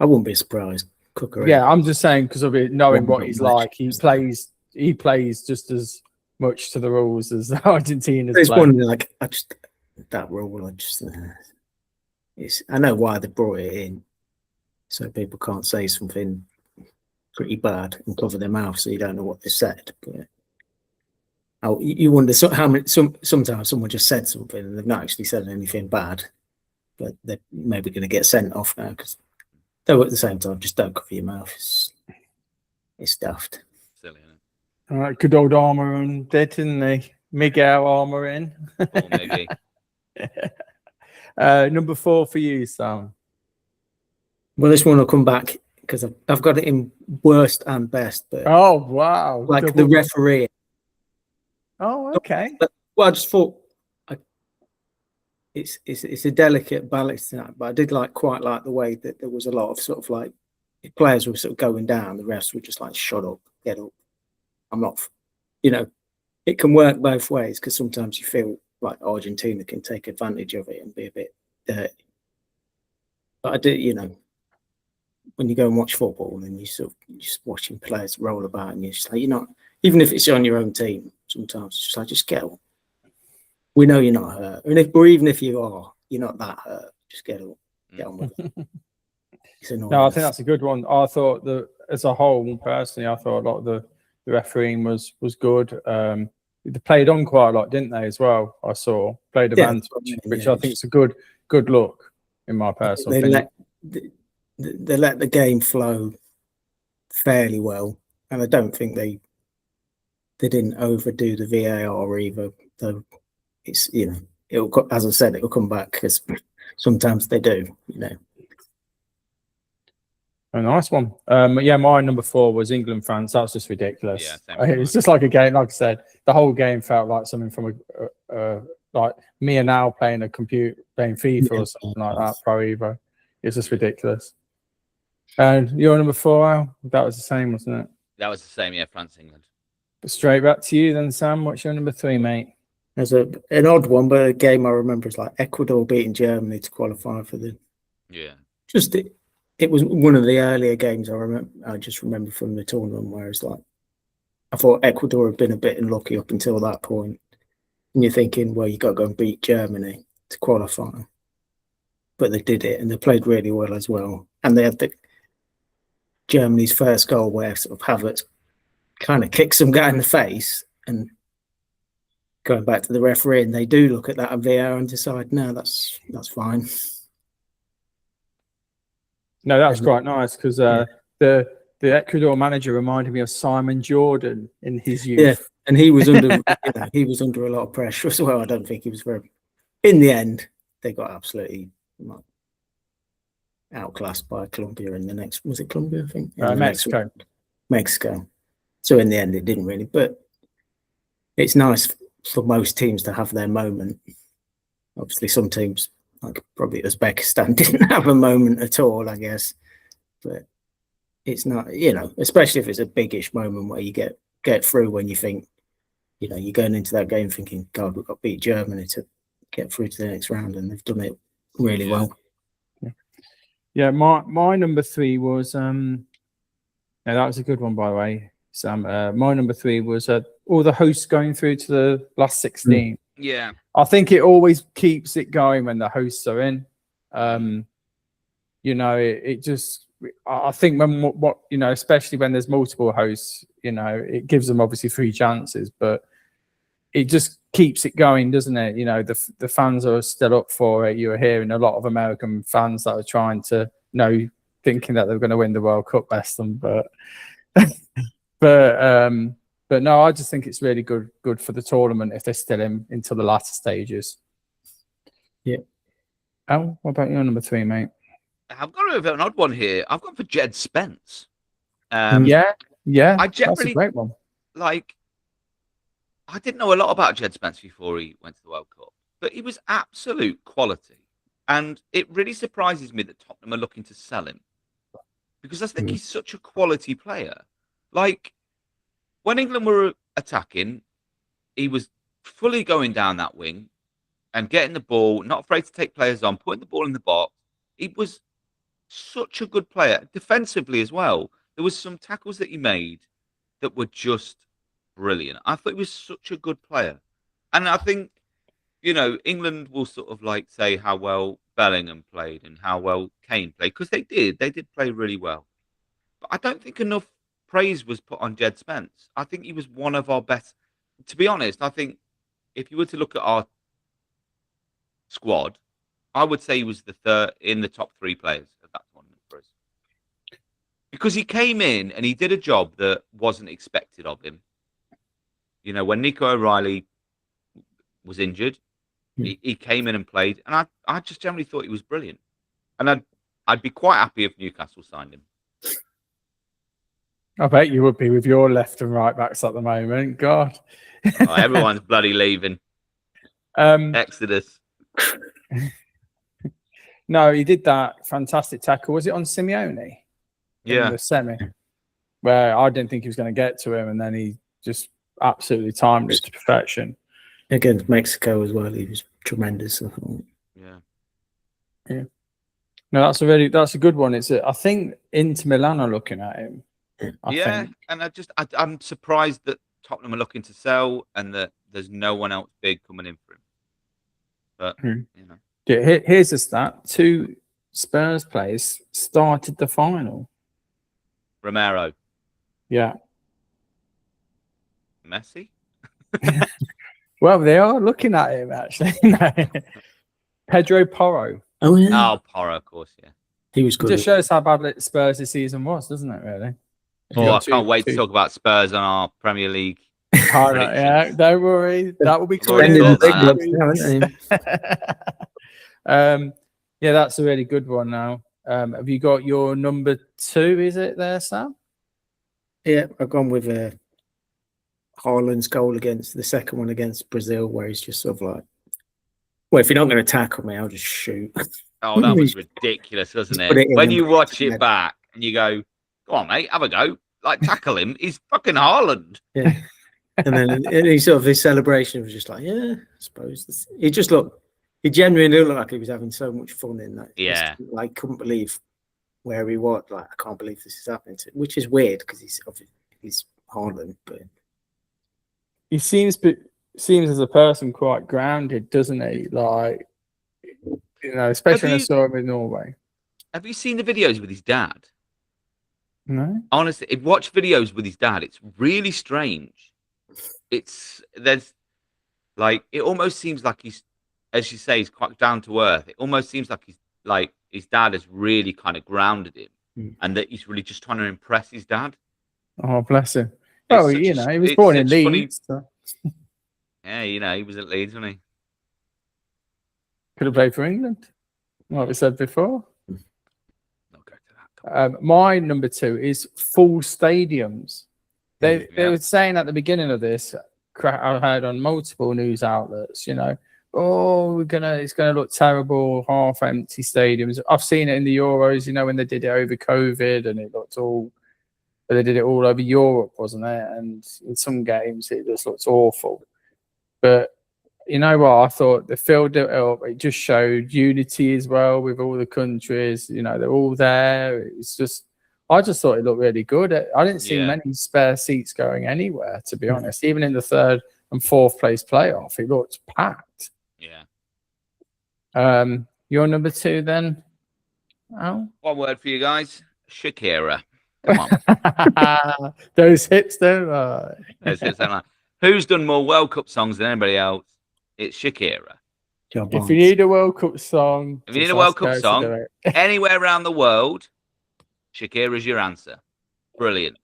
I wouldn't be surprised. Cucurella. Yeah, I'm just saying, because of it, knowing what he's like, he plays just as much to the rules as Argentina's. There's one like that rule. I know why they brought it in, so people can't say something pretty bad and cover their mouth, so you don't know what they said. But you wonder how many. Sometimes someone just said something and they've not actually said anything bad, but they're maybe going to get sent off now because. Though at the same time, just don't cover your mouth. It's daft. Silly, isn't it? All right, good old Armour didn't they? Miguel Armour in. Or maybe. Number 4 for you, Sam. Well, this one will come back because I've got it in worst and best. But oh wow! Like the referee. Oh, okay. Well, I just thought. It's a delicate balance to that, but I did quite like the way that there was a lot of sort of like if players were sort of going down, the refs were just like, shut up, get up. I'm not, it can work both ways because sometimes you feel like Argentina can take advantage of it and be a bit dirty. But I do, when you go and watch football and you're just watching players roll about and you're just like, even if it's on your own team, sometimes it's just like, just get up. We know you're not hurt. Or even if you are, you're not that hurt. Just get up. Get on with it. No, I think that's a good one. I thought that as a whole, personally, I thought a lot of the refereeing was good. They played on quite a lot, didn't they, as well? I saw. Played advantage, which I think is a good look, in my personal opinion. They let the game flow fairly well. And I don't think they didn't overdo the VAR either, though. It's it'll, as I said, it'll come back because sometimes they do. A nice one. Yeah, my number 4 was England France. That was just ridiculous. Yeah, it's just like a game. Like I said, the whole game felt like something from like me and Al playing playing FIFA or something like that. Pro Evo. It's just ridiculous. And your number 4, Al? That was the same, wasn't it? That was the same. Yeah, France, England. Straight back to you then, Sam. What's your number 3, mate? There's an odd one, but a game I remember is like Ecuador beating Germany to qualify for the. Yeah. Just it was one of the earlier games I just remember from the tournament where it's like I thought Ecuador had been a bit unlucky up until that point, and you're thinking, well, you got to go and beat Germany to qualify, but they did it and they played really well as well, and they had Germany's first goal where sort of Havertz kind of kicks some guy in the face, and going back to the referee, and they do look at that on VAR and decide, no, that's fine. No, that's quite nice because the Ecuador manager reminded me of Simon Jordan in his youth. Yeah, and he was under he was under a lot of pressure as well. I don't think he was very. In the end, they got absolutely outclassed by Colombia in the next. Was it Colombia? I think Mexico. Mexico. So in the end, it didn't really. But it's nice for most teams to have their moment. Obviously, some teams, like probably Uzbekistan, didn't have a moment at all, I guess. But it's not, especially if it's a biggish moment where you get through when you think, you're going into that game thinking, God, we've got to beat Germany to get through to the next round, and they've done it really well. Yeah, my number 3 was that was a good one, by the way, Sam. My number 3 was all the hosts going through to the last 16. Yeah, I think it always keeps it going when the hosts are in. It just. I think when especially when there's multiple hosts, it gives them obviously 3 chances, but it just keeps it going, doesn't it? The fans are still up for it. You're hearing a lot of American fans that are trying to, thinking that they're going to win the World Cup, bless them, but no, I just think it's really good for the tournament if they're still into the latter stages. Yeah. Al, what about your number 3, mate? I've got a bit of an odd one here. I've gone for Jed Spence. Yeah, that's a great one. I didn't know a lot about Jed Spence before he went to the World Cup, but he was absolute quality. And it really surprises me that Tottenham are looking to sell him because I think he's such a quality player. Like, when England were attacking, he was fully going down that wing and getting the ball, not afraid to take players on, putting the ball in the box. He was such a good player defensively as well. There was some tackles that he made that were just brilliant. I thought he was such a good player. And I think, England will sort of like say how well Bellingham played and how well Kane played, because they did play really well. But I don't think enough praise was put on Jed Spence. I think he was one of our best. To be honest, I think if you were to look at our squad, I would say he was the third in the top 3 players of that tournament for us. Because he came in and he did a job that wasn't expected of him. When Nico O'Reilly was injured, he came in and played, and I just generally thought he was brilliant. And I'd be quite happy if Newcastle signed him. I bet you would be with your left and right backs at the moment. God. Everyone's bloody leaving. Exodus. No, he did that fantastic tackle. Was it on Simeone? Yeah. In the semi, where I didn't think he was going to get to him, and then he just absolutely timed it to perfection. Against Mexico as well, he was tremendous. I thought. Yeah. No, that's a good one. I think Inter Milan are looking at him. I think. And I'm surprised that Tottenham are looking to sell and that there's no one else big coming in for him. But Yeah, here's a stat: 2 Spurs players started the final. Romero. Yeah. Messi? Well, they are looking at him, actually. Pedro Porro. Oh, yeah. Oh, Porro, of course, yeah. He was good. It just shows how bad Spurs this season was, doesn't it, really? Oh, I can't wait to talk about Spurs on our Premier League. Yeah, don't worry. That will be cool. Yeah, that's a really good one now. Have you got your number 2, is it there, Sam? Yeah, I've gone with Haaland's goal against the second one against Brazil, where he's just sort of like, well, if you're not going to tackle me, I'll just shoot. Oh, that was ridiculous, wasn't it? When you watch it back and you go, go on, mate, have a go. Like, tackle him. He's fucking Haaland. Yeah. And then he sort of his celebration was just like, yeah, I suppose. He just looked, he genuinely looked like he was having so much fun in that. Yeah. Like, couldn't believe where he was. Like, I can't believe this is happening to him, which is weird because he's Haaland, but He seems as a person quite grounded, doesn't he? Like, especially when I saw him in Norway. Have you seen the videos with his dad? No. Honestly, if you watch videos with his dad, it's really strange. There's like, it almost seems like he's, as you say, he's quite down to earth. It almost seems like his dad has really kind of grounded him, and that he's really just trying to impress his dad. Oh, bless him. Oh, he was born in Leeds. So. Yeah, he was at Leeds, wasn't he? Could have played for England, like we said before. I'll go to that. My number 2 is full stadiums. They were saying at the beginning of this, I heard on multiple news outlets, it's gonna look terrible, half empty stadiums. I've seen it in the Euros, when they did it over COVID, and it looked all. They did it all over Europe, wasn't it? And in some games, it just looks awful. But you know what? I thought they filled it up. It just showed unity as well with all the countries. They're all there. It's just, I just thought it looked really good. I didn't see many spare seats going anywhere, to be honest. Even in the 3rd and 4th place playoff, it looked packed. Yeah. Your number 2 then? Al? One word for you guys: Shakira. Come on. Those hits, though. Those hits, don't lie. Who's done more World Cup songs than anybody else? It's Shakira. If you need a World Cup song, anywhere around the world, Shakira's your answer. Brilliant.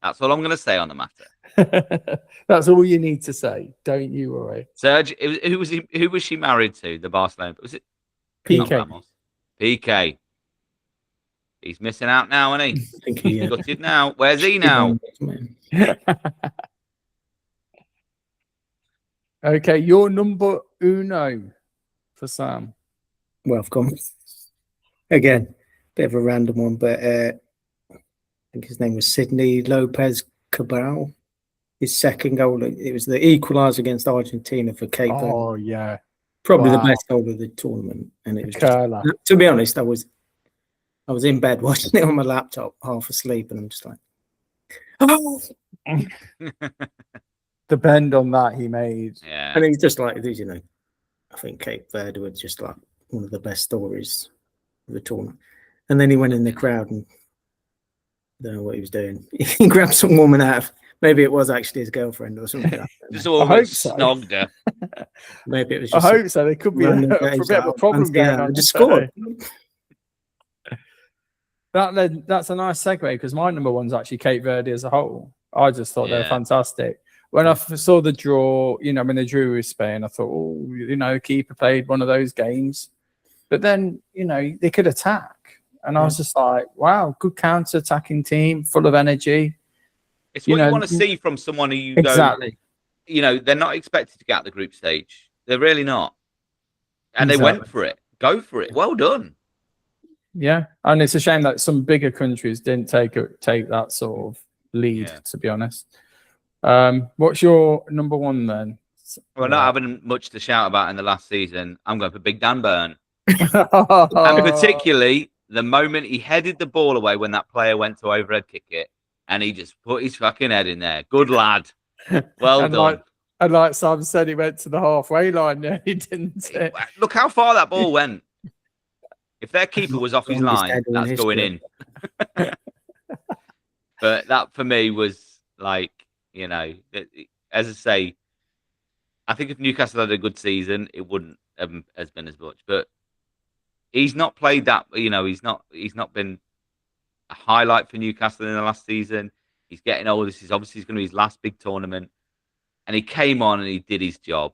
That's all I'm going to say on the matter. That's all you need to say. Don't you worry. Serge, who was she married to? The Barcelona? Was it PK? PK. He's missing out now, isn't he? I think he's gutted now. Where's he now? Okay, your number uno for Sam. Welcome. Again, bit of a random one, but I think his name was Sidney Lopez Cabral. His second goal, it was the equaliser against Argentina for Cape Verde. Oh, yeah. Probably the best goal of the tournament. And it was just, to be honest, I was in bed watching it on my laptop, half asleep, and I'm just like, oh. The bend on that he made. Yeah. And he's just like, I think Cape Verde were just like one of the best stories of the tournament. And then he went in the crowd and I don't know what he was doing. He grabbed some woman out of, maybe it was actually his girlfriend or something like that. Just almost snogged her. Maybe it was just. I hope so. There could be a bit of a problem going on. Just scored. That's a nice segue because my number 1's actually Cape Verde as a whole. I just thought they were fantastic. When I saw the draw, when they drew with Spain, I thought, keeper played one of those games. But then, they could attack. And I was just like, wow, good counter-attacking team, full of energy. It's what you want to see from someone who you exactly. They're not expected to get out the group stage. They're really not. And they went for it. Go for it. Well done. Yeah. And it's a shame that some bigger countries didn't take that sort of lead, to be honest. What's your number 1 then? Well, not having much to shout about in the last season, I'm going for Big Dan Burn. And particularly the moment he headed the ball away when that player went to overhead kick it, and he just put his fucking head in there. Good lad. Well done. Like Sam said, he went to the halfway line. No, he didn't. Look how far that ball went. If their keeper was off his line, that's going in. But that for me was like, as I say, I think if Newcastle had a good season, it wouldn't have been as much. But he's not played that. He's not been a highlight for Newcastle in the last season. He's getting old. This is obviously going to be his last big tournament, and he came on and he did his job.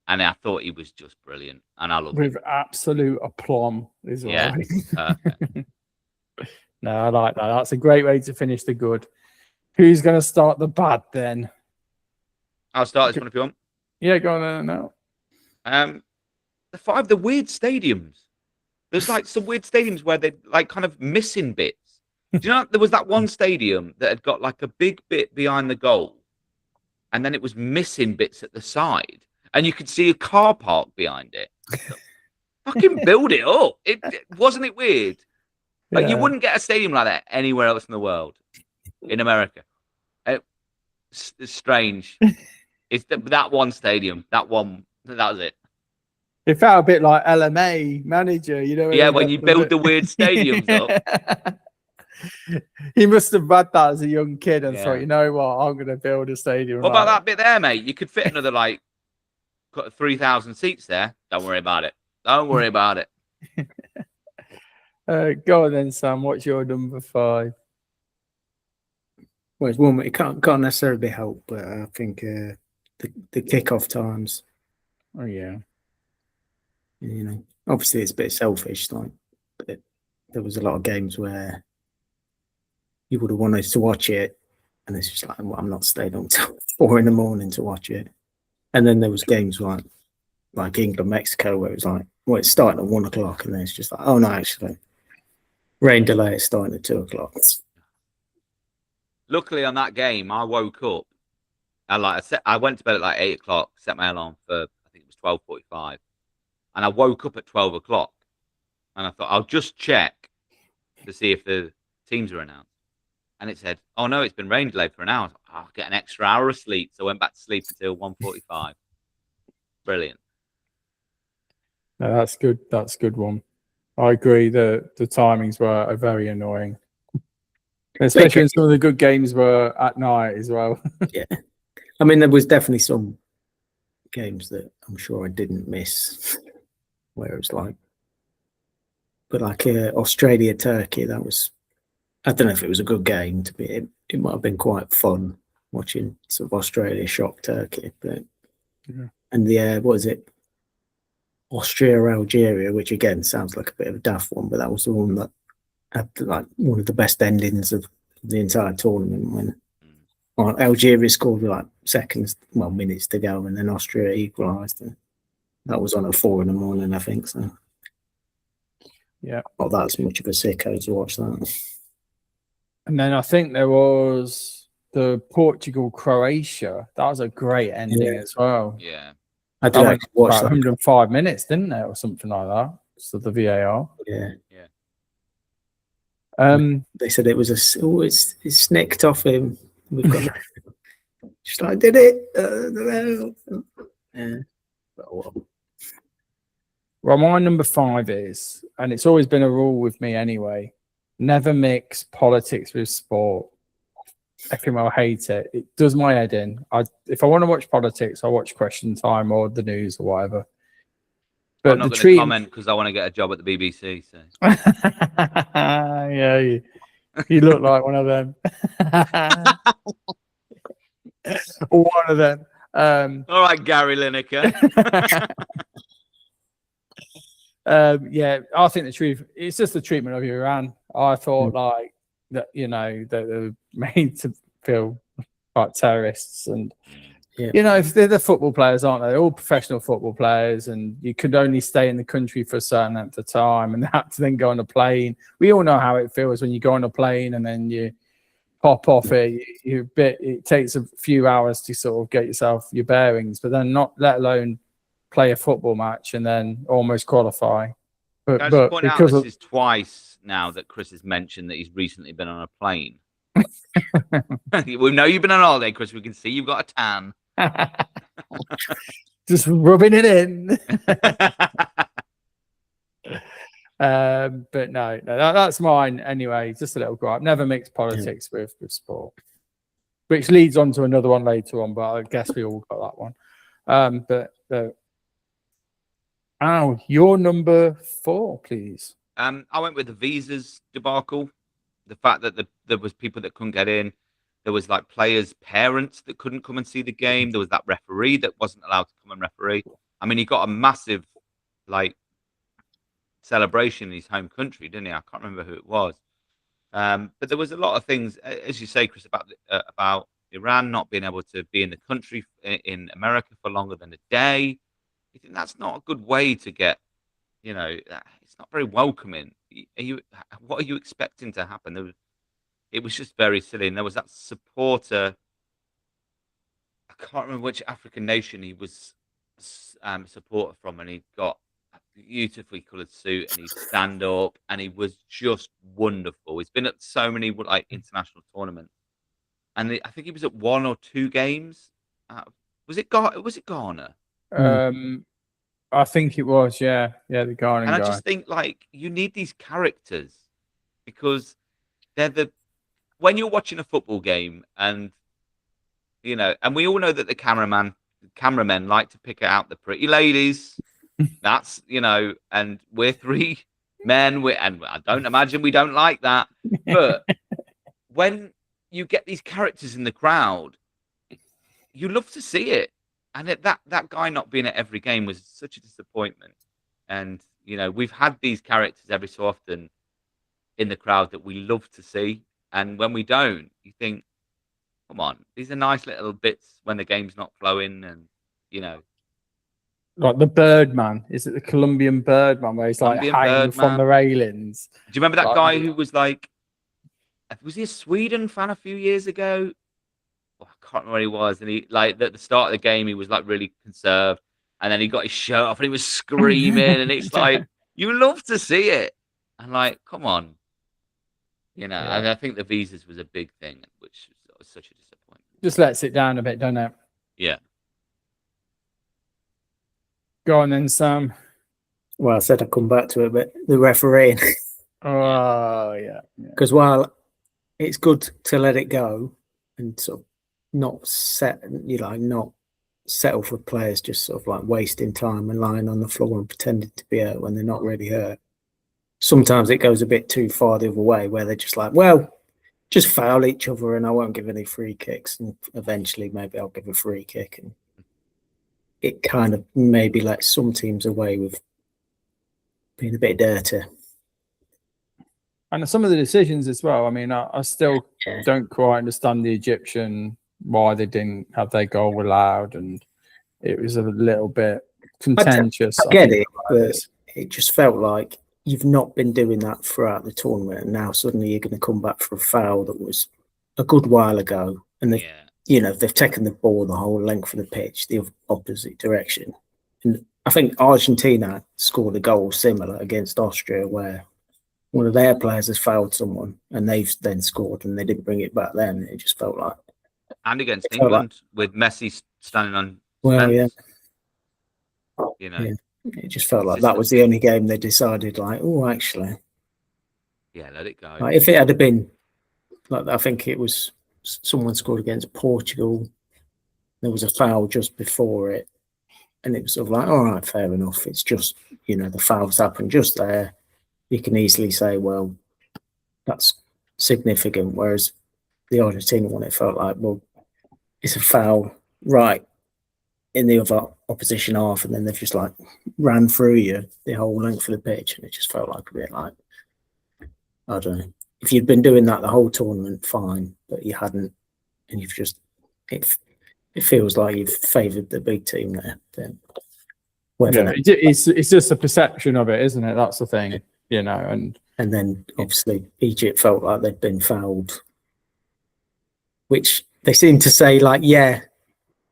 And I thought he was just brilliant, and I loved him. With absolute aplomb as well. Yeah. No, I like that. That's a great way to finish the good. Who's going to start the bad then? I'll start this one if you want. Yeah, go on then now. The weird stadiums. There's like some weird stadiums where they're like kind of missing bits. Do you know there was that one stadium that had got like a big bit behind the goal, and then it was missing bits at the side, and you could see a car park behind it. Fucking build it up. Wasn't it weird? Like, you wouldn't get a stadium like that anywhere else in the world. In America, it's strange. It's that one stadium. That was it. It felt a bit like LMA manager, you know. Yeah, when you build the weird stadiums up. He must have had that as a young kid and Yeah. thought, you know what, I'm going to build a stadium. What about that bit there, mate? You could fit another 3,000 seats there. Don't worry about it. Don't worry about it. Go on then, Sam. What's your number 5? Well, it's one it can't necessarily be helped, but I think the kickoff times. Oh yeah. You know, obviously it's a bit selfish, like, but there was a lot of games where you would have wanted to watch it, and it's just like, well, I'm not staying until 4 a.m. to watch it. And then there was games like England, Mexico, where it was like, well, it's starting at 1 o'clock, and then it's just like, oh no, actually, rain delay is starting at 2 o'clock. Luckily, on that game, I woke up. I went to bed at like 8 o'clock. Set my alarm for, I think it was 12:45, and I woke up at 12 o'clock. And I thought, I'll just check to see if the teams are announced. And it said, oh no, it's been rain delayed for an hour. I was like, I'll get an extra hour of sleep. So I went back to sleep until 1:45. Brilliant. No, that's good. That's a good one. I agree. The timings were very annoying, especially when some of the good games were at night as well. Yeah, I mean, there was definitely some games that I'm sure I didn't miss, where it was like, but like Australia, Turkey, that was, I don't know if it was a good game to be. It might have been quite fun watching sort of Australia shock Turkey, but and what is it? Austria, Algeria, which again sounds like a bit of a daft one, but that was the one that had like one of the best endings of the entire tournament, when Algeria scored like minutes to go, and then Austria equalised. That was on at 4 a.m, I think. So yeah, not that's much of a sicko to watch that. And then I think there was the Portugal-Croatia. That was a great ending as well. Yeah. I did actually watch about that. 105 minutes, didn't it, or something like that? So the VAR. Yeah. Yeah. They said it was it's snicked off him. We've got just like, did it? Yeah. Well, my number 5 is, and it's always been a rule with me anyway, never mix politics with sport. I think I'll hate it. It does my head in. If I want to watch politics, I watch Question Time or the news or whatever. But I'm not going to comment because I want to get a job at the BBC. So. Yeah, you look like one of them. Or one of them. All right, Gary Lineker. Yeah, I think it's just the treatment of Iran. I thought like that, you know, that they were made to feel like terrorists, and you know, if they're the football players, aren't they? They're all professional football players, and you could only stay in the country for a certain length of time, and they had to then go on a plane. We all know how it feels when you go on a plane and then you pop off it. It takes a few hours to sort of get yourself your bearings, but then not let alone play a football match and then almost qualify. But I just point out this is twice now that Chris has mentioned that he's recently been on a plane. We know you've been on holiday, Chris. We can see you've got a tan. Just rubbing it in. But no, that's mine anyway. Just a little gripe. Never mix politics with sport, which leads on to another one later on. But I guess we all got that one. But your number 4, please. I went with the visas debacle. The fact that there was people that couldn't get in. There was like players' parents that couldn't come and see the game. There was that referee that wasn't allowed to come and referee. I mean, he got a massive like celebration in his home country, didn't he? I can't remember who it was. But there was a lot of things, as you say, Chris, about Iran not being able to be in the country in America for longer than a day. You think that's not a good way to get, you know, it's not very welcoming. What are you expecting to happen? It was just very silly. And there was that supporter, I can't remember which African nation he was a supporter from, and he got a beautifully coloured suit, and he'd stand up, and he was just wonderful. He's been at so many like international tournaments, and I think he was at 1 or 2 games. Was it Ghana? I think it was, yeah, the Ghana And I guy. just think like you need these characters because they're when you're watching a football game, and and we all know that the cameramen like to pick out the pretty ladies. That's and we're 3 men, and I don't imagine we don't like that. But when you get these characters in the crowd, you love to see it. And that guy not being at every game was such a disappointment. And we've had these characters every so often in the crowd that we love to see, and when we don't, you think, come on, these are nice little bits when the game's not flowing, and like the Birdman. Is it the Colombian Birdman where he's like Colombian hanging from Birdman. the railings? Do you remember that Like, guy who was like, was he a Sweden fan a few years ago? Oh, I can't remember where he was, and he like at the start of the game he was like really conserved, and then he got his shirt off and he was screaming, and it's like you love to see it, and like, come on, And I think the visas was a big thing, which was such a disappointment. Just lets it down a bit, doesn't it? Yeah. Go on then, Sam. Well, I said I'd come back to it, but the refereeing. Oh, yeah. Because while it's good to let it go and sort of not settle for players just sort of like wasting time and lying on the floor and pretending to be hurt when they're not really hurt. Sometimes it goes a bit too far the other way where they're just like, well, just foul each other and I won't give any free kicks. And eventually maybe I'll give a free kick. And it kind of maybe lets some teams away with being a bit dirty. And some of the decisions as well. I mean, I still don't quite understand the Egyptian, why they didn't have their goal allowed. And it was a little bit contentious. I get it, but it just felt like you've not been doing that throughout the tournament, and now suddenly you're going to come back for a foul that was a good while ago, and they've taken the ball the whole length of the pitch, the opposite direction. And I think Argentina scored a goal similar against Austria, where one of their players has fouled someone, and they've then scored, and they didn't bring it back then. It just felt like, and against England with Messi standing on. Well, fence, It just felt like that was the only game they decided, like, oh, actually. Yeah, let it go. Like, if it had been, like, I think it was someone scored against Portugal. There was a foul just before it. And it was sort of like, all right, fair enough. It's just, the foul's happened just there. You can easily say, well, that's significant. Whereas the Argentina one, it felt like, well, it's a foul right in the other opposition half, and then they've just like ran through you the whole length of the pitch, and it just felt like a bit like, I don't know. If you'd been doing that the whole tournament, fine, but you hadn't, and you've just it feels like you've favoured the big team there. Then it's just a perception of it, isn't it? That's the thing, and then obviously Egypt felt like they'd been fouled, which they seem to say like, yeah,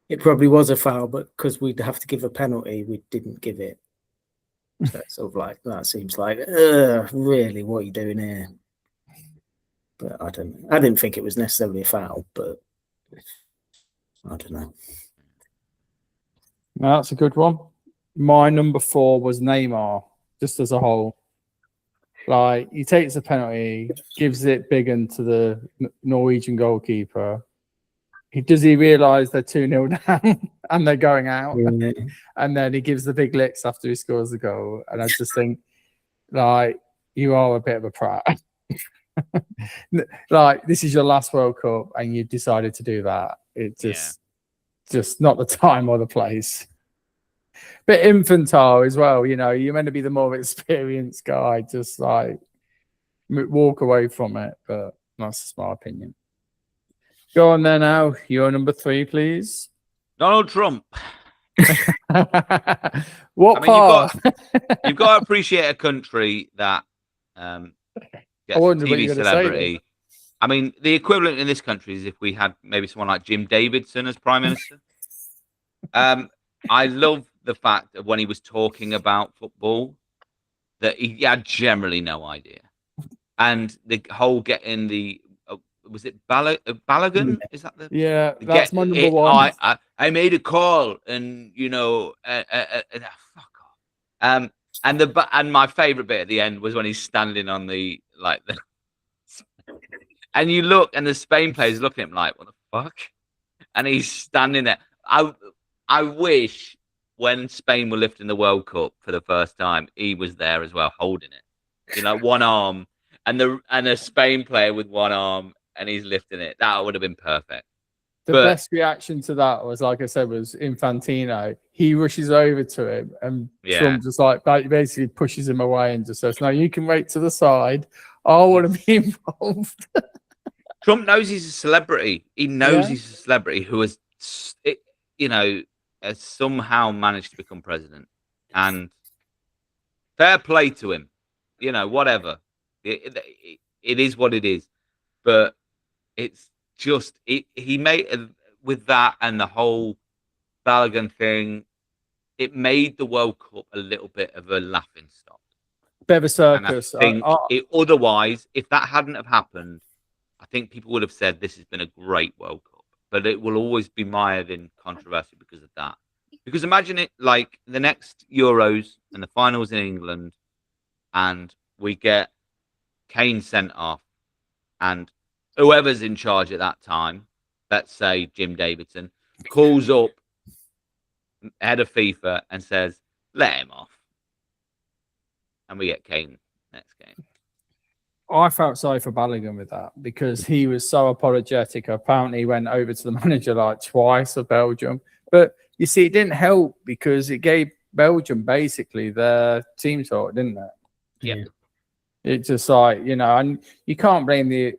it probably was a foul, but because we'd have to give a penalty, we didn't give it. So it's sort of like, that seems like, really, what are you doing here? But I don't know. I didn't think it was necessarily a foul, but I don't know. No, that's a good one. My number 4 was Neymar, just as a whole. Like, he takes a penalty, gives it big into the Norwegian goalkeeper. Does he realise they're 2-0 down and they're going out? Yeah. And then he gives the big licks after he scores the goal. And I just think, like, you are a bit of a prat. Like, this is your last World Cup and you've decided to do that. It's just not the time or the place. Bit infantile as well, you're meant to be the more experienced guy, just like walk away from it. But that's just my opinion. Go on then, Al. Your number 3, please. Donald Trump. What part? You've got to appreciate a country that gets a TV celebrity. I mean, the equivalent in this country is if we had maybe someone like Jim Davidson as Prime Minister. I love the fact that when he was talking about football, that he had generally no idea, and the whole getting the was it Balogun? Is that the Yeah, that's my number one. I made a call, and fuck off. And my favorite bit at the end was when he's standing on the and you look, and the Spain players looking at him like, what the fuck? And he's standing there. I wish when Spain were lifting the World Cup for the first time, he was there as well, holding it. One arm, and a Spain player with one arm, and he's lifting it. That would have been perfect. The best reaction to that was, like I said, was Infantino. He rushes over to him, and Trump just basically pushes him away and just says, "No, you can wait to the side. I want to be involved." Trump knows he's a celebrity. He knows he's a celebrity who has, has somehow managed to become president. And fair play to him. Whatever. It is what it is. But it's just, he made, with that and the whole Balogun thing, it made the World Cup a little bit of a laughing stock. Bit of a circus. And I think otherwise, if that hadn't have happened, I think people would have said this has been a great World Cup, but it will always be mired in controversy because of that. Because imagine it like the next Euros and the finals in England, and we get Kane sent off, and whoever's in charge at that time, let's say Jim Davidson, calls up head of FIFA and says, let him off. And we get Kane next game. I felt sorry for Balogun with that because he was so apologetic. Apparently, he went over to the manager like twice of Belgium. But you see, it didn't help because it gave Belgium basically their team talk, didn't it? Yeah. It's just like, and you can't blame the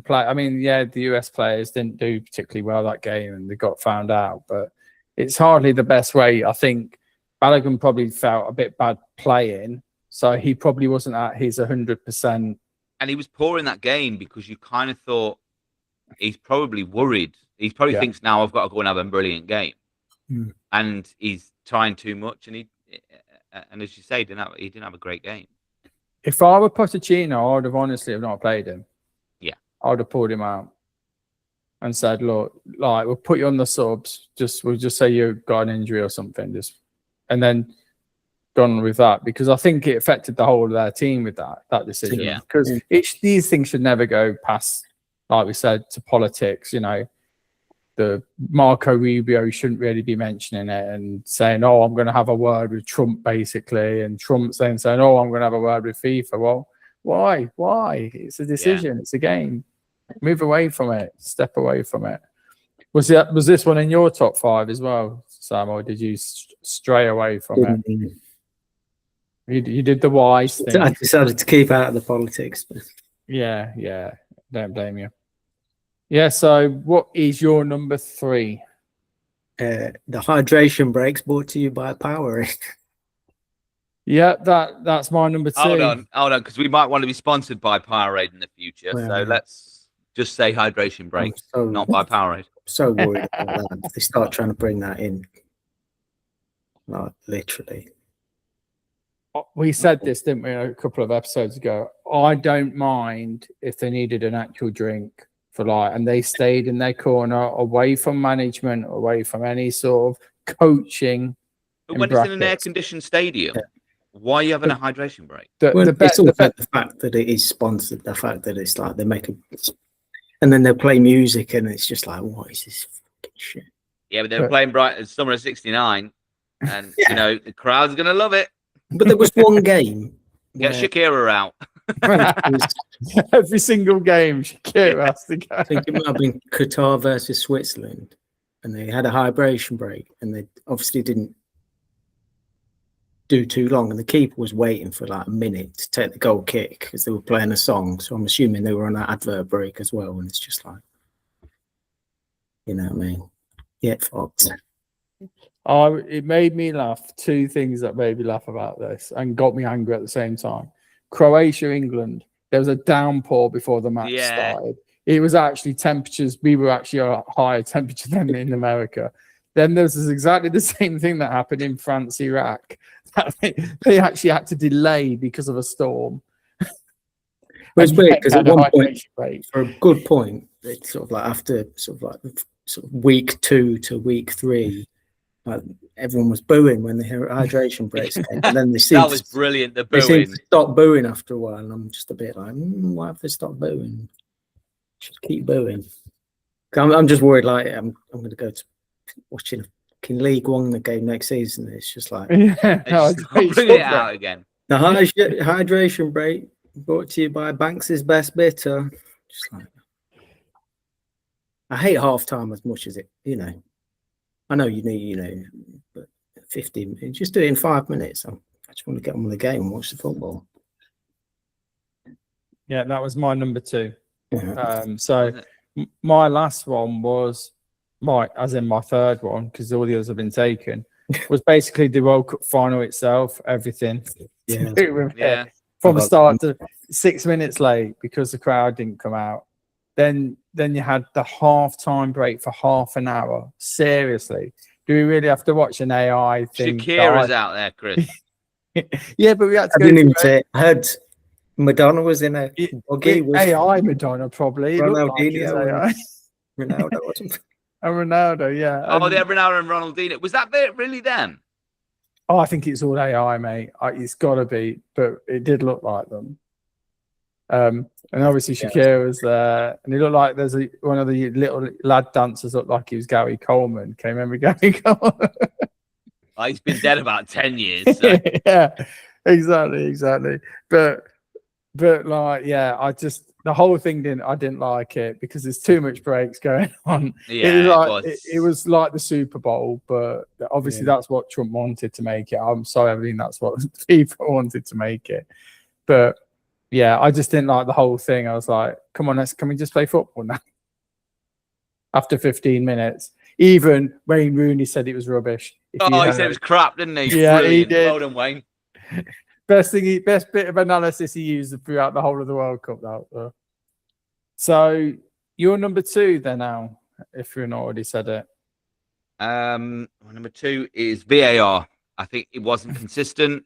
play. I mean, the US players didn't do particularly well that game and they got found out. But it's hardly the best way. I think Balogun probably felt a bit bad playing. So he probably wasn't at his 100%. And he was poor in that game because you kind of thought he's probably worried. He probably thinks now I've got to go and have a brilliant game, and he's trying too much. And as you say, he didn't have a great game. If I were Pochettino, I would have honestly have not played him. Yeah, I would have pulled him out and said, "Look, we'll put you on the subs. We'll just say you got an injury or something, and then." Gone with that because I think it affected the whole of their team with that decision. Yeah. Because these things should never go past, like we said, to politics. The Marco Rubio shouldn't really be mentioning it and saying, "Oh, I'm going to have a word with Trump," basically, and Trump saying, "Oh, I'm going to have a word with FIFA." Well, why? Why? It's a decision. It's a game. Move away from it. Step away from it. Was this one in your top 5 as well, Sam, or did you stray away from it? You did the wise thing. I decided to keep out of the politics. But... Yeah. Don't blame you. Yeah, so what is your number 3? The hydration breaks brought to you by Powerade. Yeah, that's my number 2. Hold on, because we might want to be sponsored by Powerade in the future. So let's just say hydration break, not by Powerade. So worried about that. If they start trying to bring that in, like literally. We said this, didn't we, a couple of episodes ago? I don't mind if they needed an actual drink and they stayed in their corner, away from management, away from any sort of coaching. But when it's in an air-conditioned stadium, why are you having a hydration break? It's all about the fact that it is sponsored, the fact that it's like they make and then they'll play music and it's just like, what is this fucking shit? Yeah, but they're playing Brighton Summer of '69 and, the crowd's going to love it. But there was one game. Get Shakira out. Every single game, Shakira has to go. I think it might have been Qatar versus Switzerland, and they had a hydration break, and they obviously didn't do too long, and the keeper was waiting for like a minute to take the goal kick because they were playing a song. So I'm assuming they were on that advert break as well, and it's just like, you know what I mean? Yeah, fucked. It made me laugh. 2 things that made me laugh about this and got me angry at the same time. Croatia, England. There was a downpour before the match started. It was actually temperatures. We were actually a higher temperature than in America. Then there's exactly the same thing that happened in France, Iraq. They actually had to delay because of a storm. Well, it's weird because at one point, break. for a good point, it's sort of like after week 2 to week 3, everyone was booing when the hydration breaks came, and then they seemed That was brilliant. The they seemed booing. to stop booing after a while, and I'm just a bit like, why have they stopped booing? Just keep booing. I'm just worried. Like I'm going to go to watching League One the game next season. It's just like Yeah, Bring it out again. the hydration break brought to you by Banks's Best Bitter. Just like, I hate half time as much as it. I know you need but 15. Just do it in 5 minutes. I just want to get on with the game and watch the football. Yeah, that was my number 2. Yeah. So my last one was as in my third one, because all the others have been taken, was basically the World Cup final itself, everything. Yeah. From the start to 6 minutes late because the crowd didn't come out. Then you had the half-time break for half an hour. Seriously, do we really have to watch an AI thing? Shakira's out there, Chris. Yeah, but we had to I didn't even say it. I heard Madonna was in a buggy with AI Madonna, probably. It looked like it was Ronaldinho AI. and Ronaldo, wasn't it? And Ronaldo, yeah. Oh, they have Ronaldo and Ronaldinho. Was that really them? Oh, I think it's all AI, mate. It's got to be, but it did look like them. And obviously Shakira was there, and it looked like there's one of the little lad dancers looked like he was Gary Coleman. Can you remember Gary Coleman? Oh, he's been dead about 10 years. So. Yeah, exactly. But like, yeah, the whole thing I didn't like it because there's too much breaks going on. Yeah, it was like the Super Bowl, but obviously that's what Trump wanted to make it. I'm sorry, I mean that's what people wanted to make it. But yeah, I just didn't like the whole thing. I was like, come on, can we just play football now? After 15 minutes. Even Wayne Rooney said it was rubbish. He said it was crap, didn't he? Yeah, brilliant. he did. Well done, Wayne. Best bit of analysis he used throughout the whole of the World Cup. That. So you're number 2 then now, if you've not already said it. Number 2 is VAR. I think it wasn't consistent.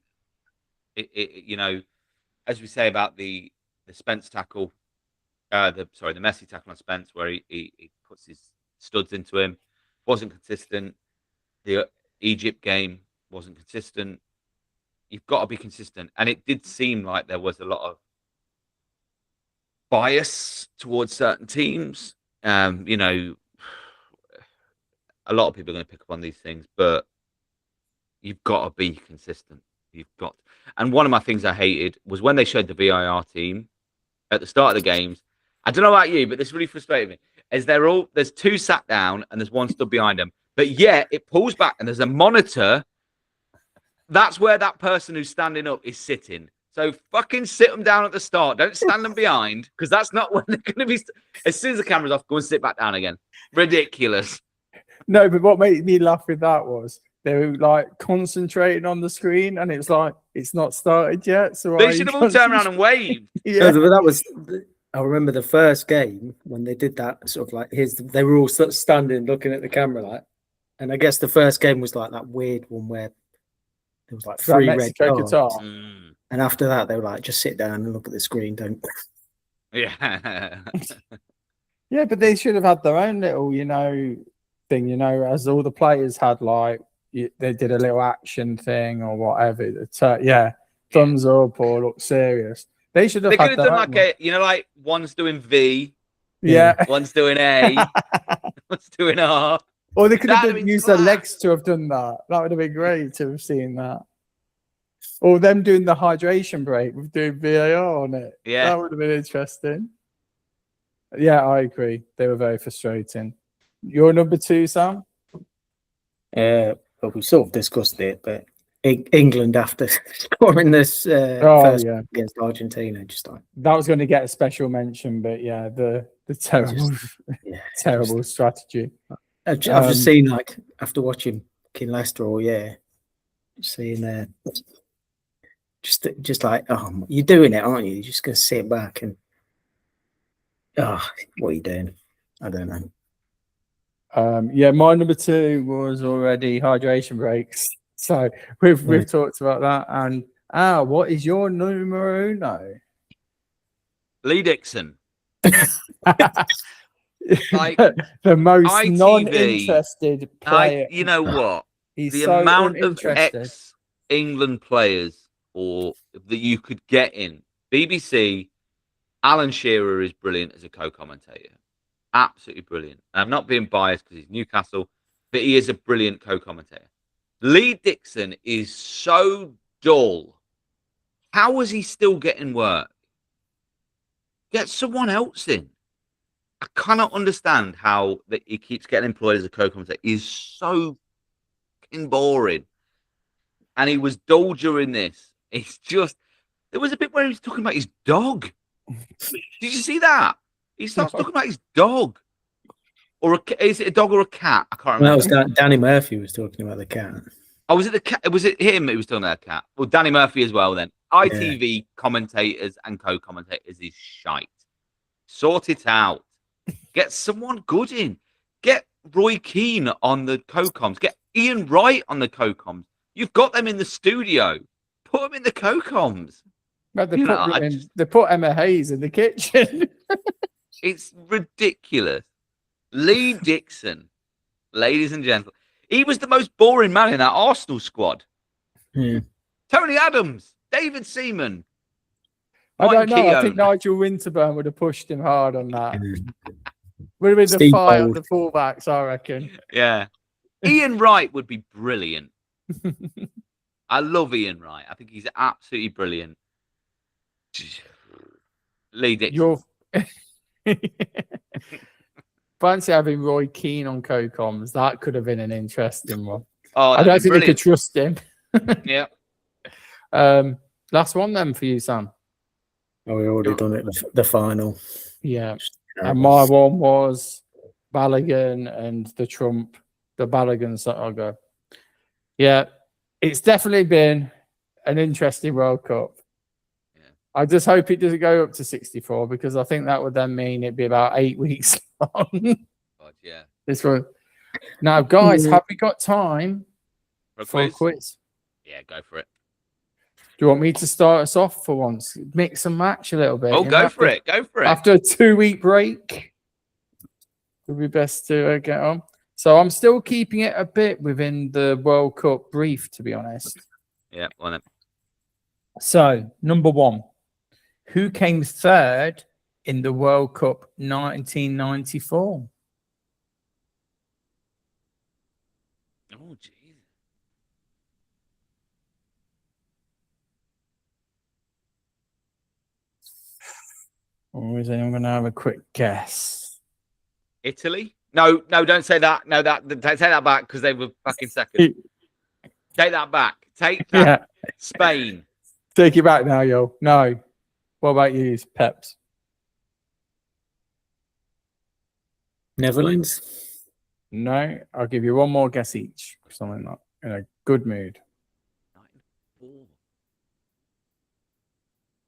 As we say about the Spence tackle, the Messi tackle on Spence, where he puts his studs into him, wasn't consistent. The Egypt game wasn't consistent. You've got to be consistent, and it did seem like there was a lot of bias towards certain teams. A lot of people are going to pick up on these things, but you've got to be consistent. And one of my things I hated was when they showed the VAR team at the start of the games. I don't know about you, but this really frustrated me. There's 2 sat down and there's 1 stood behind them, but yet it pulls back and there's a monitor. That's where that person who's standing up is sitting. So fucking sit them down at the start. Don't stand them behind, because that's not when they're going to be. As soon as the camera's off, go and sit back down again. Ridiculous. No, but what made me laugh with that was they were like concentrating on the screen, and it was like it's not started yet. So they should have all turned around and waved. Yeah, but that was. I remember the first game when they did that. Sort of like they were all sort of standing, looking at the camera, like. And I guess the first game was like that weird one where there was like 3 red cards. And after that, they were like, just sit down and look at the screen. Don't. Yeah. Yeah, but they should have had their own little, thing, as all the players had, like, they did a little action thing or whatever. Thumbs up or look serious. They should have. They could have done like one's doing V. Yeah. One's doing A. One's doing R. Or they could have used their legs to have done that. That would have been great to have seen that. Or them doing the hydration break with doing VAR on it. Yeah. That would have been interesting. Yeah, I agree. They were very frustrating. Your number 2, Sam? Well, we sort of discussed it, but England after scoring this first against Argentina, just like that was going to get a special mention, but yeah, the terrible strategy. I've just seen, like, after watching King Leicester all year, seeing just like, oh, you're doing it, aren't you? You're just going to sit back and what are you doing? I don't know. Yeah, my number 2 was already hydration breaks. So we've talked about that. And what is your numero uno? Lee Dixon. Like, the most ITV, non-interested player. you know what? He's The so amount of uninterested. ex-England players or that you could get in BBC. Alan Shearer is brilliant as a co-commentator. Absolutely brilliant. And I'm not being biased because he's Newcastle, but he is a brilliant co-commentator. Lee Dixon is so dull. How is he still getting work? Get someone else in. I cannot understand how that he keeps getting employed as a co-commentator. He's so fucking boring. And he was dull during this. It's just, there was a bit where he was talking about his dog. Did you see that? He starts talking about his dog. Or is it a dog or a cat? I can't remember. That was Danny Murphy was talking about the cat. Oh, was it the cat? Was it him who was talking about the cat? Well, Danny Murphy as well then. ITV commentators and co-commentators is shite. Sort it out. Get someone good in. Get Roy Keane on the co-coms. Get Ian Wright on the co-coms. You've got them in the studio. Put them in the co-coms. But they put Emma Hayes in the kitchen. It's ridiculous. Lee Dixon, ladies and gentlemen. He was the most boring man in that Arsenal squad. Yeah. Tony Adams, David Seaman. I don't know. I Keown. think Nigel Winterburn would have pushed him hard on that. Would have been the Steve fight Bold. of the fullbacks, I reckon. Yeah. Ian Wright would be brilliant. I love Ian Wright. I think he's absolutely brilliant. Lee Dixon. Fancy having Roy Keane on co-coms. That could have been an interesting one. Oh, I don't think they could trust him. Yeah. Last one then for you, Sam. Oh, we already done it. The final. Yeah. And my one was Balogun and the Trump. The Balogans that I'll go. Yeah. It's definitely been an interesting World Cup. Yeah. I just hope it doesn't go up to 64 because I think that would then mean it'd be about 8 weeks long. God, yeah. This one. Now, guys, have we got time for a quiz? Yeah, go for it. Do you want me to start us off for once? Mix and match a little bit. Oh, go for it. Go for it. After a 2-week break, it would be best to get on. So I'm still keeping it a bit within the World Cup brief, to be honest. Yeah, on it. So, number 1. Who came third in the World Cup 1994? Oh, jeez. Or is anyone going to have a quick guess? Italy? No, don't say that. No, take that back because they were fucking second. Take that back. Take that. Yeah. Spain. Take it back now, yo. No. What about you, Peps? Netherlands? No. I'll give you one more guess each. Something like in a good mood.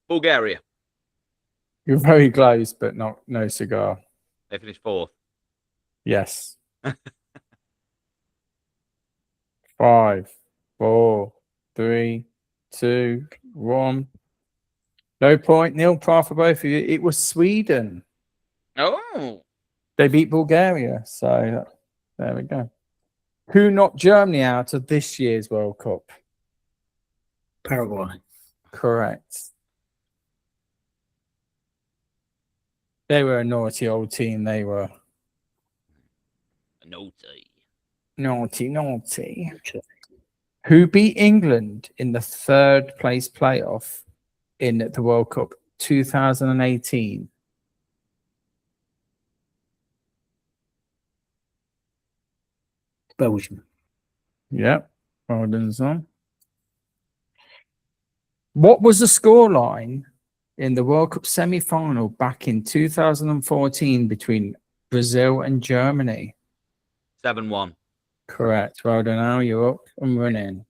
Bulgaria. You're very close, but no cigar. They finished 4th. Yes. 5, 4, 3, 2, 1. No point. Nil par for both of you. It was Sweden. Oh. They beat Bulgaria. So there we go. Who knocked Germany out of this year's World Cup? Paraguay. Correct. They were a naughty old team. They were. Naughty. Who beat England in the 3rd place playoff in the World Cup 2018? Belgium. Yep. Well done, son. What was the scoreline in the World Cup semi-final back in 2014 between Brazil and Germany? 7-1. Correct. Well done. Now you're up and running.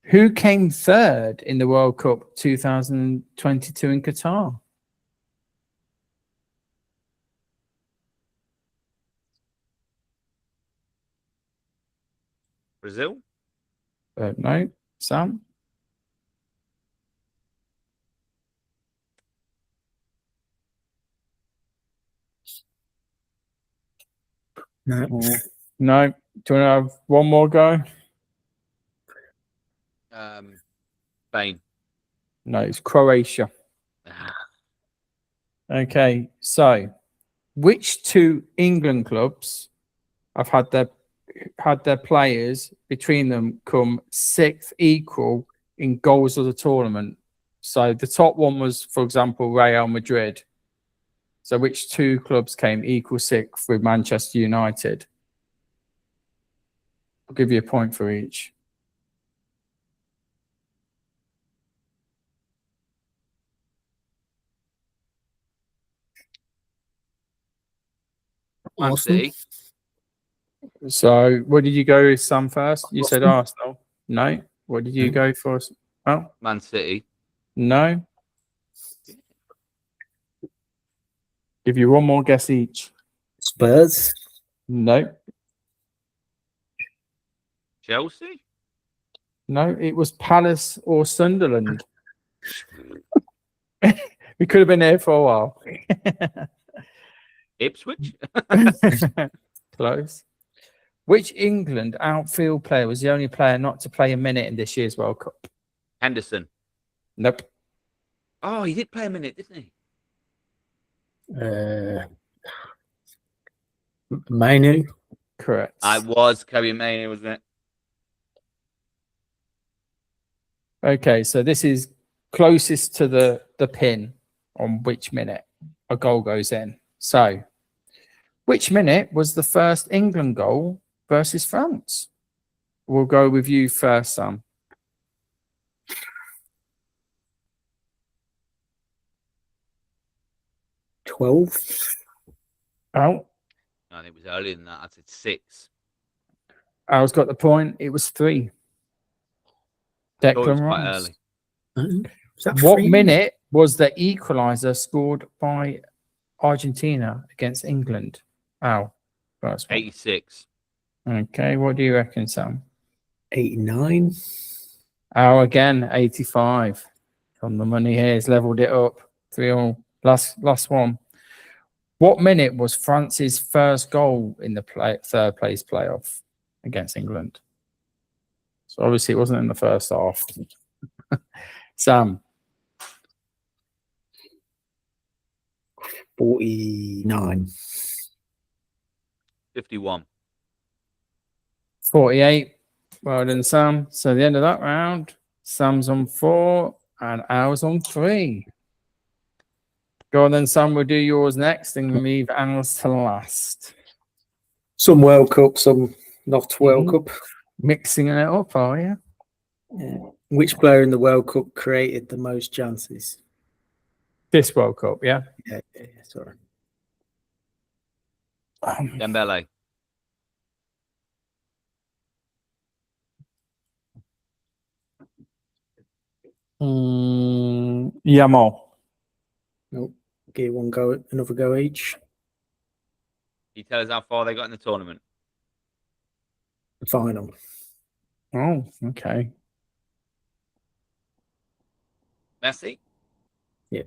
Who came third in the World Cup 2022 in Qatar? Brazil? No. Sam? No. No. Do you want to have one more go? Spain. No, it's Croatia. Okay, so which two England clubs have had their players between them come sixth equal in goals of the tournament? So the top one was, for example, Real Madrid. So which two clubs came equal sixth with Manchester United? I'll give you a point for each. Man City. So what did you go with, Sam, first? You said Arsenal. No. What did you go for? Oh, Man City. no. Give you one more guess each. Spurs. No. Chelsea. No, it was Palace or Sunderland. We could have been here for a while. Ipswich. Close. Which England outfield player was the only player not to play a minute in this year's World Cup? Henderson. Nope. Oh, he did play a minute, didn't he? Manu. Correct. I was Kobe Manu, wasn't it? Okay, so this is closest to the pin on which minute a goal goes in. So, which minute was the first England goal versus France? We'll go with you first, Sam. 12. Oh, No, it was earlier than that. I said 6. Al's got the point. It was 3. I thought it was Declan quite Rice. early. Was that What 3? minute was the equaliser scored by Argentina against England? Al, first one. 86. Okay, what do you reckon, Sam? 89. Al again, 85. On the money here, he's leveled it up. 3-all. Last one. What minute was France's first goal in the third place playoff against England? So obviously it wasn't in the first half. Sam. 49. 51. 48. Well done, Sam. So the end of that round, Sam's on 4 and Al's on 3. Go on then, Sam. We'll do yours next and leave Al's to last. Some World Cup, some not World Cup. Mixing it up, are you? Yeah. Which player in the World Cup created the most chances? This World Cup, yeah. Yeah, sorry. Dembele. Yamal. Nope. Give one go, another go each. Can you tell us how far they got in the tournament? The final. Oh, okay. Messi. Yeah.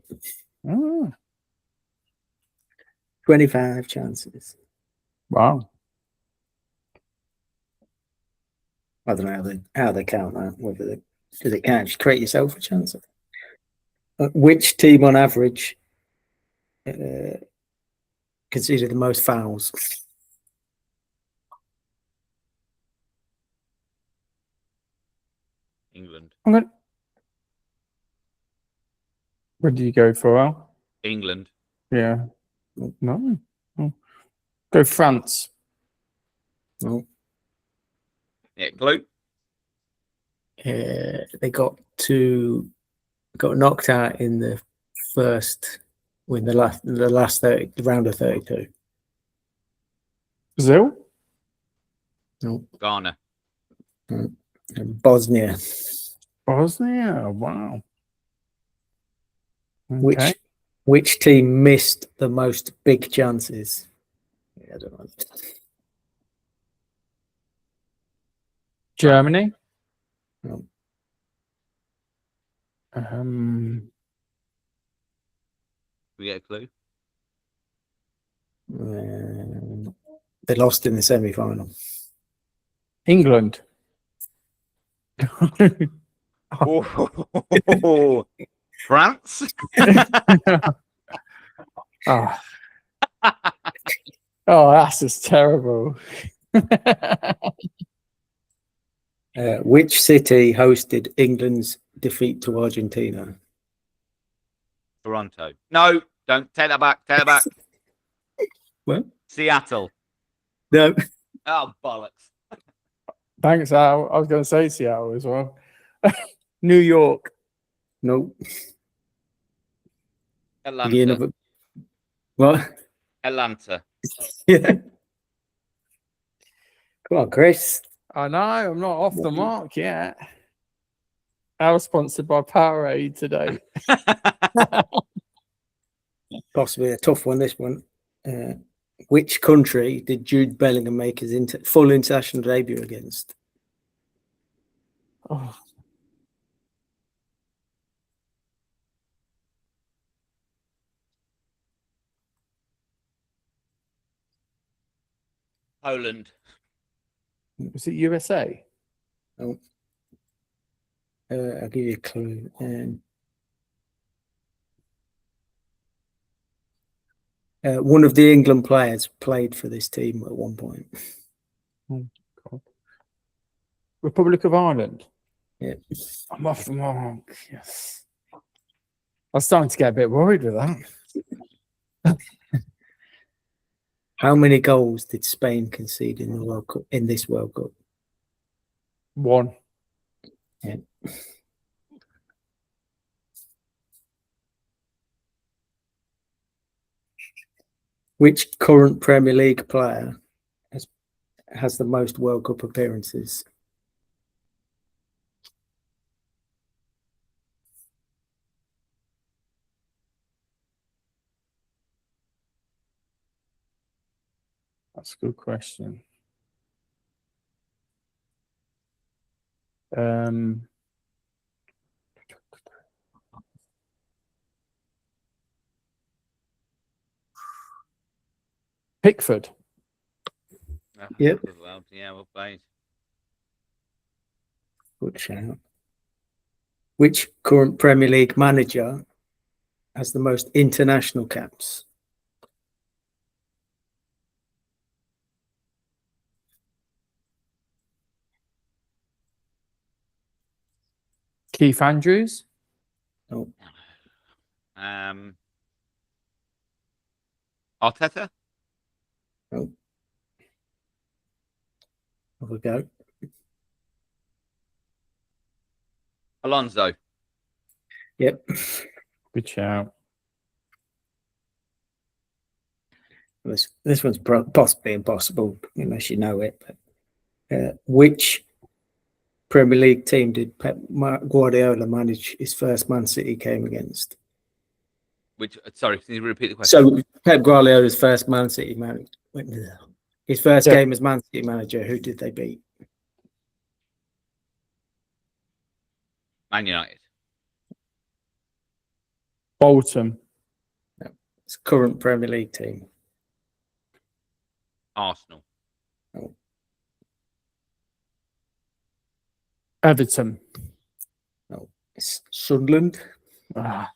Oh, 25 chances. wow. I don't know how they count that. Whether they does it count? Just create yourself a chance. Which team on average conceded the most fouls? England. Where did you go for, Al? England. Yeah. No. Oh. Go France. No. Yeah, Glue. They got knocked out in the last 30, the round of 32. Brazil? No. Ghana. And Bosnia. Bosnia. Wow. Okay. Which team missed the most big chances? Yeah, I don't know. Germany. No. We get a clue. They lost in the semi-final. England. Oh, France. Oh. Oh, that's just terrible. Which city hosted England's defeat to Argentina? Toronto. No, don't take that back. Take that back. Well, Seattle. no. Oh, bollocks. Thanks, Al. I was going to say Seattle as well. New York. No. Atlanta. What? Atlanta. Yeah. Come on, Chris. I know, I'm not off the mark yet. I was sponsored by Powerade today. Possibly a tough one, this one. Which country did Jude Bellingham make his full international debut against? Oh. Poland. Was it USA? Oh. I'll give you a clue. One of the England players played for this team at one point. Oh, God. Republic of Ireland. Yeah. I'm off the mark. Yes. I was starting to get a bit worried with that. How many goals did Spain concede in the World Cup, in this World Cup? 1. Yeah. Which current Premier League player has the most World Cup appearances? That's a good question. Pickford. Yep. Yeah, well played. Good shout. Which current Premier League manager has the most international caps? Keith Andrews. No. Arteta. No. Have a go. Alonso. Yep. Good shout. This one's possibly impossible unless you know it. But, which Premier League team did Pep Guardiola manage his first Man City game against? Sorry, can you repeat the question? So Pep Guardiola's first Man City his first game as Man City manager, who did they beat? Man United. Bolton. No. It's current Premier League team. Arsenal. No. Everton. No. It's Sunderland. Ah.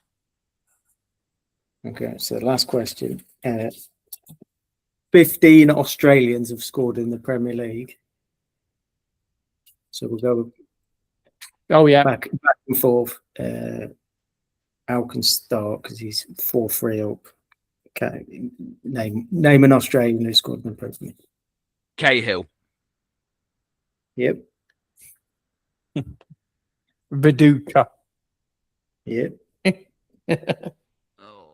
Okay, so the last question. 15 Australians have scored in the Premier League. So we'll go back and forth. Al can start because he's 4-3 up. Okay, name an Australian who scored in the Premier League. Cahill. Yep. Viduka. Yep. Oh,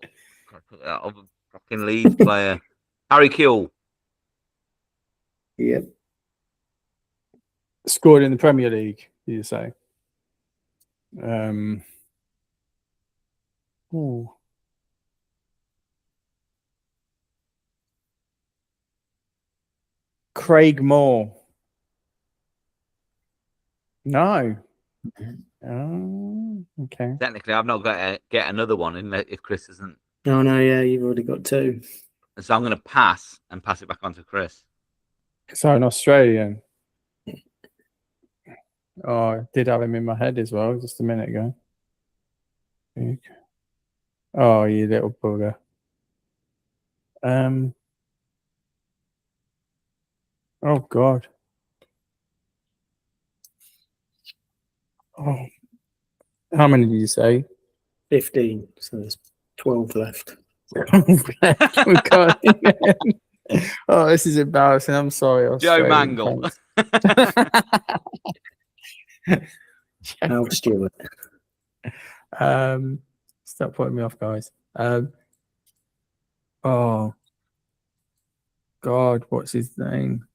can't put that other fucking Leeds player. Harry Kewell. Yep. Scored in the Premier League, did you say? Ooh. Craig Moore. No. Oh, okay. Technically, I've not got to get another one in if Chris isn't. Oh no, yeah, you've already got 2. So I'm going to pass and pass it back on to Chris. So an Australian. Oh, I did have him in my head as well just a minute ago. Oh, you little bugger. Oh God. Oh, how many did you say? 15. So there's 12 left. We got it. Oh, this is embarrassing. I'm sorry. Joe Australian Mangle. fans. Al Stewart. Stop putting me off, guys. Oh God, what's his name?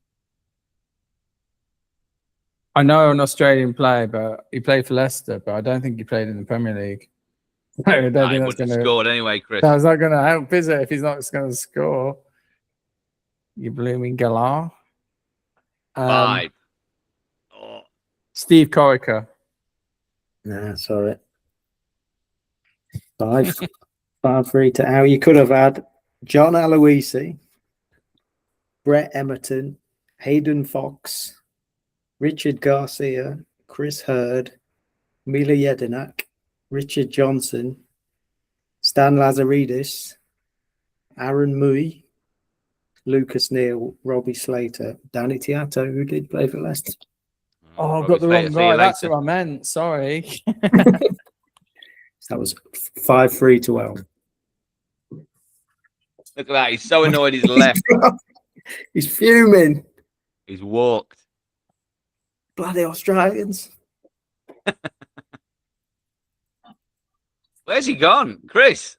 I know an Australian player, but he played for Leicester, but I don't think he played in the Premier League. I don't Nah, think he that's wouldn't have gonna. scored anyway, Chris. That's not going to help, is it? If he's not going to score, you blooming galah. 5. Oh, Steve Corica. Nah, sorry. 5. 5-3 to Al. You could have had John Aloisi, Brett Emerton, Hayden Fox, Richard Garcia, Chris Hurd, Mila Jedinak, Richard Johnson, Stan Lazaridis, Aaron Mui, Lucas Neal, Robbie Slater, Danny Tiatto, who did play for Leicester. Oh, I've got the wrong guy. That's what I meant. Sorry. That was 5-3 to Al. Look at that. He's so annoyed he's left. He's fuming. He's walked. Bloody Australians. Where's he gone? Chris?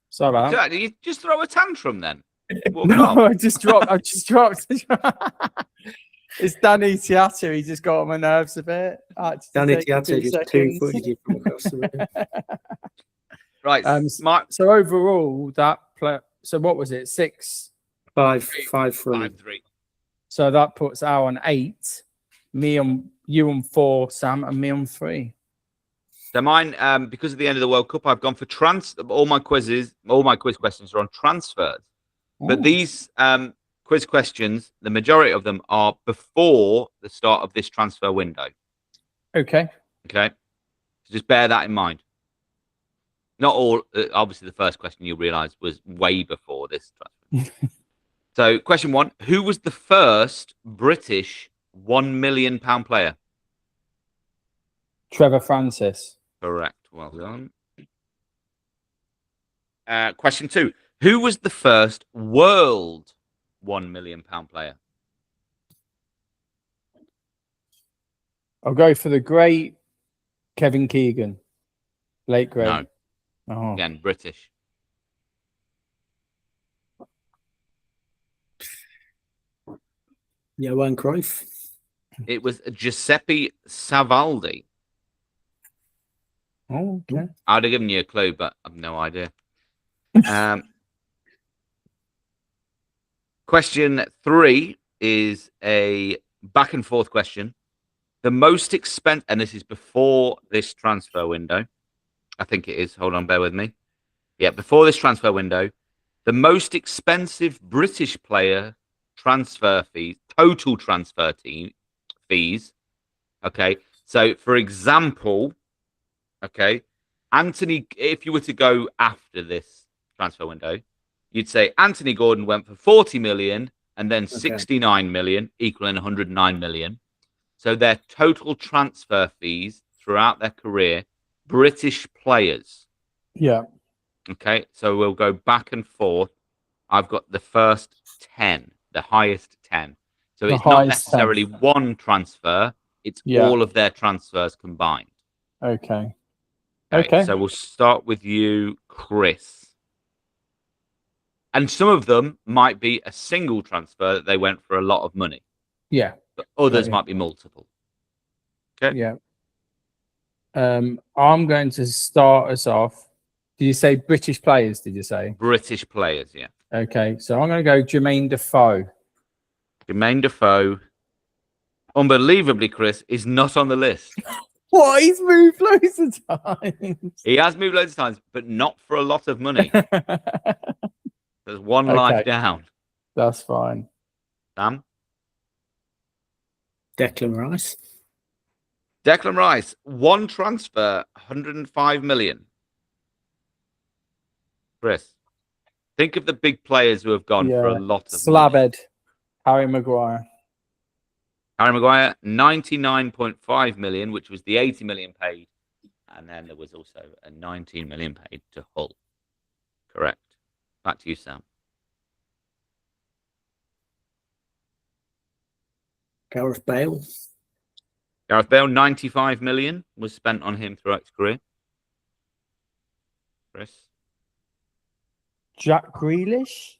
Sorry about that. Did you just throw a tantrum then? No, I just dropped. It's Danny Tiatto. He just got on my nerves a bit. Danny Tiatto just 2 footage from across the room. Right. So overall, that play. So what was it? 6, 5-3. 5-3. So that puts Al on 8. You on 4, Sam, and me on 3. So mine, because of the end of the World Cup, I've gone for all my quiz questions are on transfers. But these quiz questions, the majority of them are before the start of this transfer window. Okay. Okay. So just bear that in mind. Not all, obviously, the first question you realise was way before this transfer. So, question 1: who was the first British £1 million player? Trevor Francis. Correct. Well done. Question 2: who was the first world £1 million player? I'll go for the great Kevin Keegan. Late great. No. Oh. Again, British. Johan Cruyff. It was Giuseppe Savaldi. Oh, okay. I'd have given you a clue, but I've no idea. Question 3 is a back and forth question. The most expensive, and this is before this transfer window. I think it is. Hold on, bear with me. Yeah, before this transfer window, the most expensive British player transfer fees, total transfer fees. Okay. So, for example, okay, Anthony, if you were to go after this transfer window, you'd say Anthony Gordon went for 40 million and then 69 million, equaling 109 million. So their total transfer fees throughout their career, British players. Yeah. Okay, so we'll go back and forth. I've got the first 10, the highest 10. So it's not necessarily 10. One transfer, it's all of their transfers combined. Okay. Okay. So we'll start with you, Chris. And some of them might be a single transfer that they went for a lot of money. Yeah. But others might be multiple. Okay. Yeah. I'm going to start us off. Did you say British players, did you say? British players, yeah. Okay. So I'm going to go Jermaine Defoe. Jermaine Defoe. unbelievably, Chris is not on the list. What? He's moved loads of times. He has moved loads of times, but not for a lot of money. There's one life Okay. down. That's fine. Sam? Declan Rice. Declan Rice, one transfer, 105 million. Chris, think of the big players who have gone for a lot of money. Slabhead. Harry Maguire. Harry Maguire, 99.5 million, which was the 80 million paid. And then there was also a 19 million paid to Hull. Correct. Back to you, Sam. Gareth Bale. Gareth Bale, 95 million was spent on him throughout his career. Chris? Jack Grealish.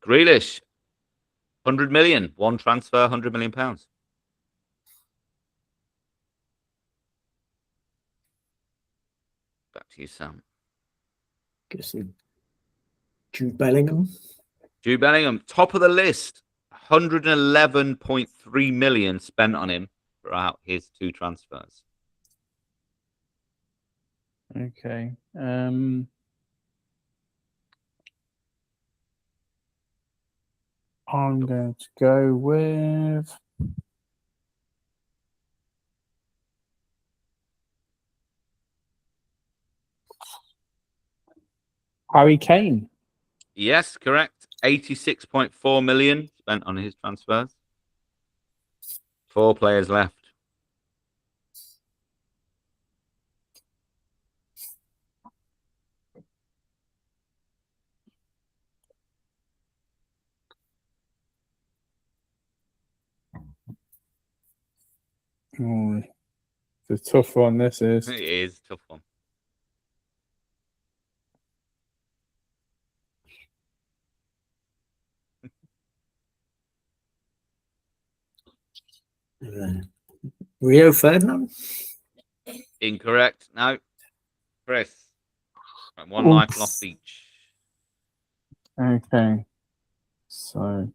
Grealish, 100 million. One transfer, 100 million pounds. Back to you, Sam. Guessing Jude Bellingham. Jude Bellingham, top of the list. 111.3 million spent on him throughout his two transfers. Okay. I'm going to go with Harry Kane. Yes, correct. 86.4 million spent on his transfers. 4 players left. Oh, it's a tough one. This is. It is a tough one. Rio Ferdinand. Incorrect. No. Chris. One life lost each. Okay. So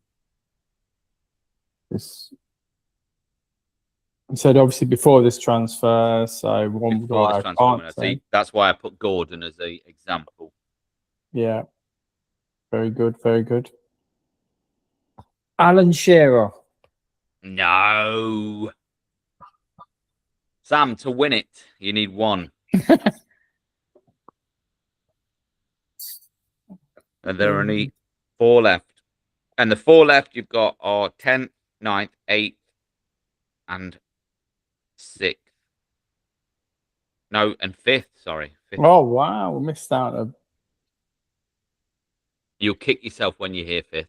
this. You said obviously before this transfer, so one Before guy this I transfer can't winner. say. See, that's why I put Gordon as an example. Yeah. Very good. Very good. Alan Shearer. No. Sam, to win it, you need one. And there are only 4 left. And the 4 left you've got are 10th, 9th, 8th, and 6th. No, and 5th, sorry. 5th. Oh wow, we missed out. You'll kick yourself when you hear 5th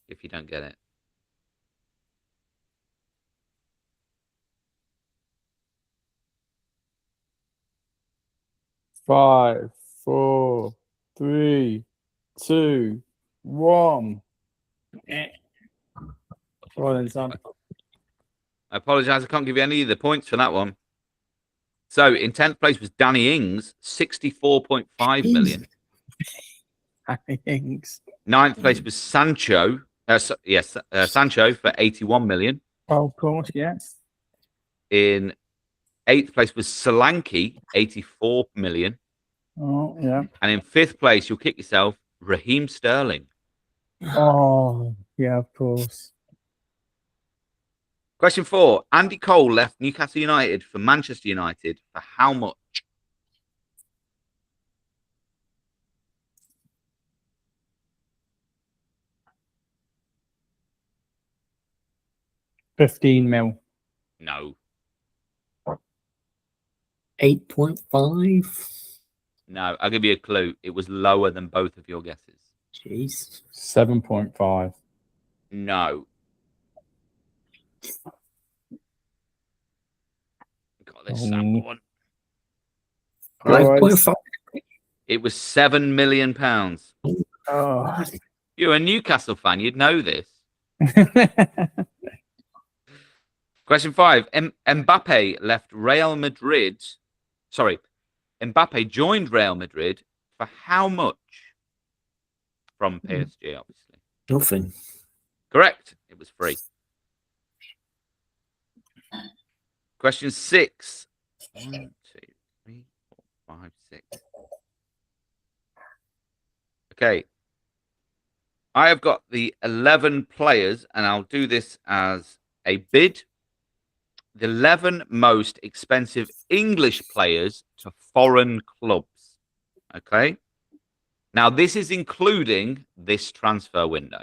if you don't get it. Five, 4, 3, 2, 1. Well then, Sam. I apologise, I can't give you any of the points for that one. So in 10th place was Danny Ings, 64.5 million. Thanks. 9th place was Sancho. Sancho for 81 million. Oh, of course, yes. In 8th place was Solanke, 84 million. Oh, yeah. And in 5th place, you'll kick yourself, Raheem Sterling. Oh, yeah, of course. Question 4. Andy Cole left Newcastle United for Manchester United for how much? $15 million. No. 8.5. No, I'll give you a clue. It was lower than both of your guesses. Jeez. 7.5. No. Got this Sam one. 5.5. It was £7 million. Oh. You're a Newcastle fan. You'd know this. Question 5. Mbappe left Real Madrid. Sorry. Mbappe joined Real Madrid for how much? From PSG, obviously. Nothing. Correct. It was free. Question 6. 1, 2, 3, 4, 5, 6. Okay. I have got the 11 players, and I'll do this as a bid. The 11 most expensive English players to foreign clubs. Okay. Now, this is including this transfer window.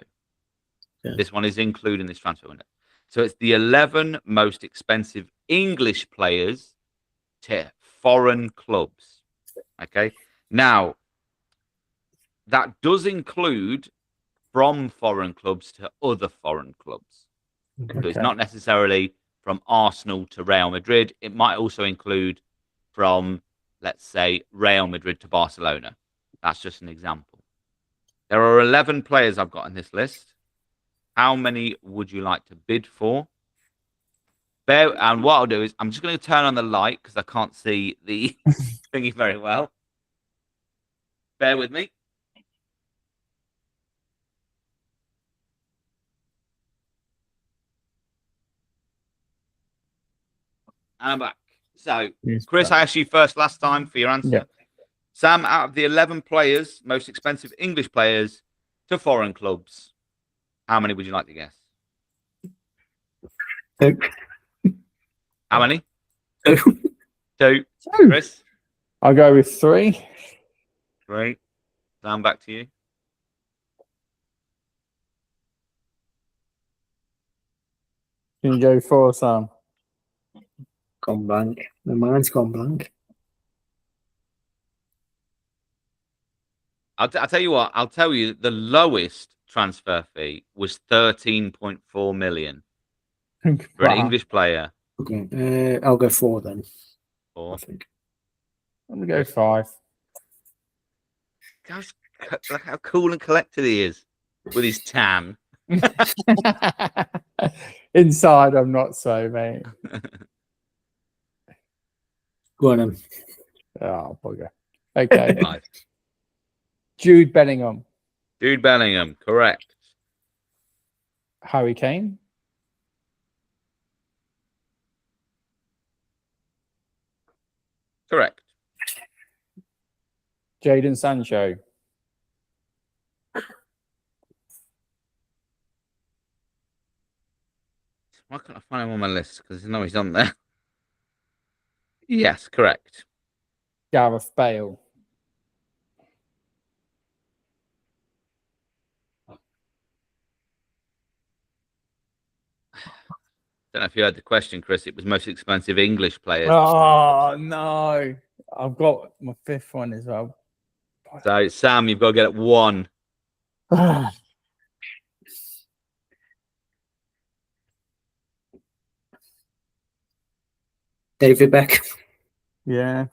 Yeah. This one is including this transfer window. So it's the 11 most expensive English players to foreign clubs. Okay. Now, that does include from foreign clubs to other foreign clubs. Okay. So it's not necessarily from Arsenal to Real Madrid. It might also include from, let's say, Real Madrid to Barcelona. That's just an example. There are 11 players I've got on this list. How many would you like to bid for? And what I'll do is I'm just going to turn on the light because I can't see the thingy very well. Bear with me. And I'm back. So, Chris, I asked you first last time for your answer. Yeah. Sam, out of the 11 players, most expensive English players to foreign clubs, how many would you like to guess? Two. How many? Two. Two. Chris? I'll go with 3. Great. Sam, back to you. Can you go 4, Sam? Gone blank. My mind's gone blank. I'll tell you what. I'll tell you the lowest transfer fee was 13.4 million for an English player. Okay. I'll go 4 then. 4. I think. I'm going to go 5. Look how cool and collected he is with his tan. Inside, I'm not so, mate. Go on then. Oh, bugger. Okay. Nice. Jude Bellingham. Jude Bellingham, correct. Harry Kane. Correct. Jadon Sancho. Why can't I find him on my list? Because I know he's on there. Yes, correct. Gareth Bale. Don't know if you heard the question, Chris. It was most expensive English players. Oh, no. I've got my 5th one as well. So, Sam, you've got to get it 1. David Beckham. Yeah.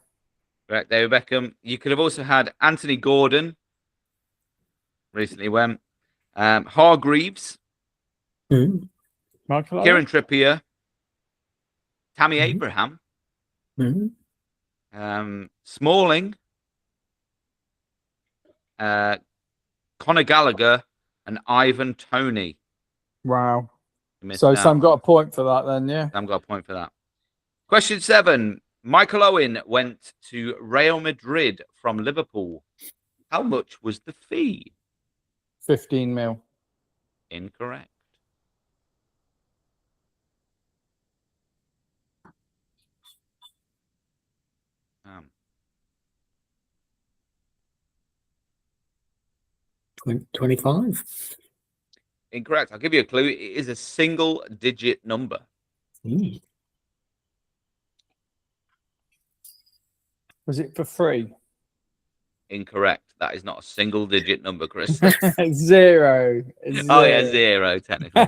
Correct, David Beckham. You could have also had Anthony Gordon. Recently went. Hargreaves. Mm. Michael Kieran Owen? Trippier. Tammy Mhm. Abraham. Mm. Smalling. Conor Gallagher and Ivan Toney. Wow. You missed So out. Sam got a point for that then, yeah? Sam got a point for that. Question 7. Michael Owen went to Real Madrid from Liverpool. How much was the fee? 15 mil. Incorrect. Um, 25. Incorrect. I'll give you a clue. It is a single-digit number. Mm. Was it for free? Incorrect. That is not a single-digit number, Chris. Zero. Oh, yeah, 0, technically.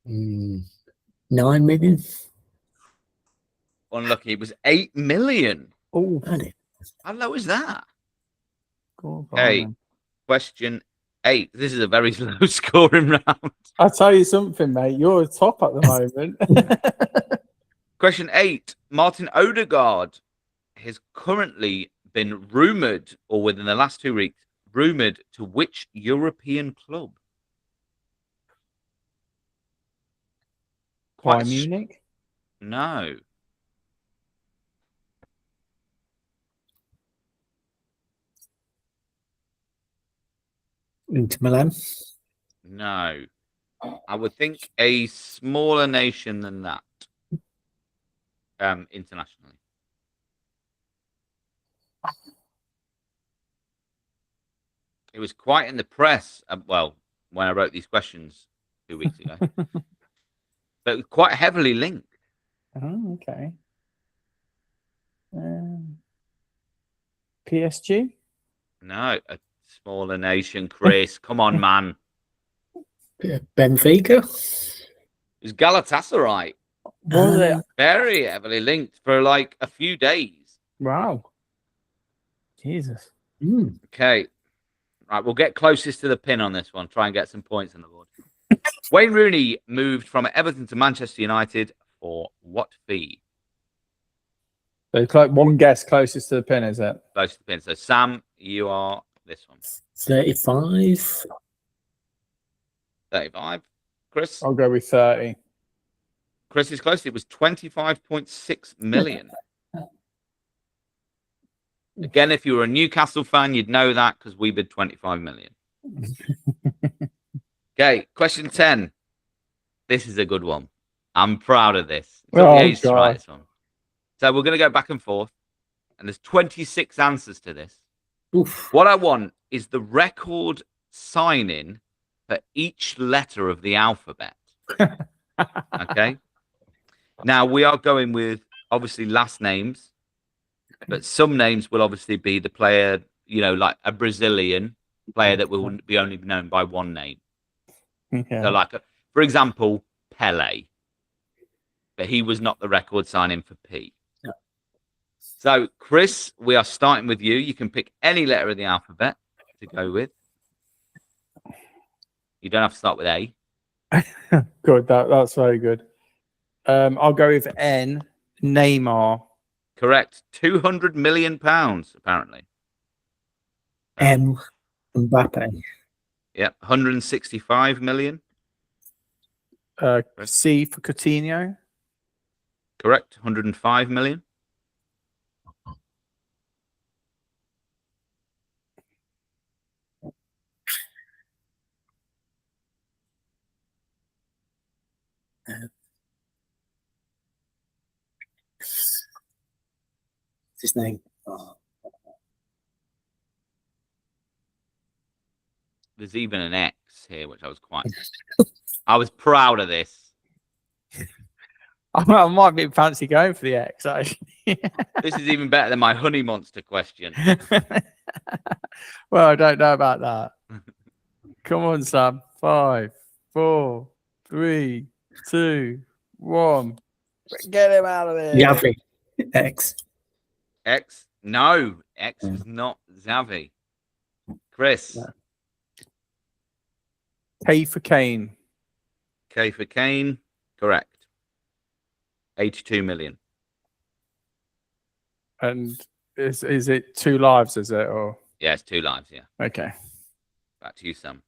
Mm. 9 million. Unlucky. It was 8 million. Oh, How low is that? God, Hey, question 8. This is a very low scoring round. I'll tell you something, mate. You're top at the moment. Question 8. Martin Odegaard has currently been rumoured, or within the last 2 weeks, rumoured to which European club? quite Bayern Munich. No. Inter Milan. No. I would think a smaller nation than that. Internationally. It was quite in the press. Well, when I wrote these questions 2 weeks ago, but quite heavily linked. Oh, okay. PSG. No, a smaller nation, Chris. Come on, man. Benfica. It was Galatasaray. Was it? Very heavily linked for like a few days. Wow. Jesus. Okay. Right, we'll get closest to the pin on this one. Try and get some points on the board. Wayne Rooney moved from Everton to Manchester United for what fee? So one guess closest to the pin, is it? Close to the pin. So, Sam, you are this one. 35. 35. Chris? I'll go with 30. Chris is close. It was 25.6 million. Again, if you were a Newcastle fan, you'd know that because we bid 25 million. Okay, question 10. This is a good one. I'm proud of this. It took me ages to write this one. So we're going to go back and forth, and there's 26 answers to this. Oof. What I want is the record sign-in for each letter of the alphabet. Okay? Now, we are going with, obviously, last names, but some names will obviously be the player, you know, like a Brazilian player that will be only known by one name. Yeah. So, like, for example, Pele. But he was not the record signing for P. Yeah. So, Chris, we are starting with you. You can pick any letter of the alphabet to go with. You don't have to start with A. Good. That's very good. I'll go with N. Neymar. Correct. £200 million, apparently. M. Mbappe. Yep. 165 million. C for Coutinho. Correct. 105 million. What's his name? Oh. There's even an X here, which I was proud of this. I might be fancy going for the X, actually. This is even better than my honey monster question. Well, I don't know about that. Come on, Sam. 5, 4, 3, 2, 1. Get him out of there. Xavi. X. X? No, X was not Xavi. Chris? No. K for Kane. K for Kane. Correct. 82 million. And is it 2 lives, is it? Or Yeah, it's 2 lives, yeah. okay. Back to you, Sam.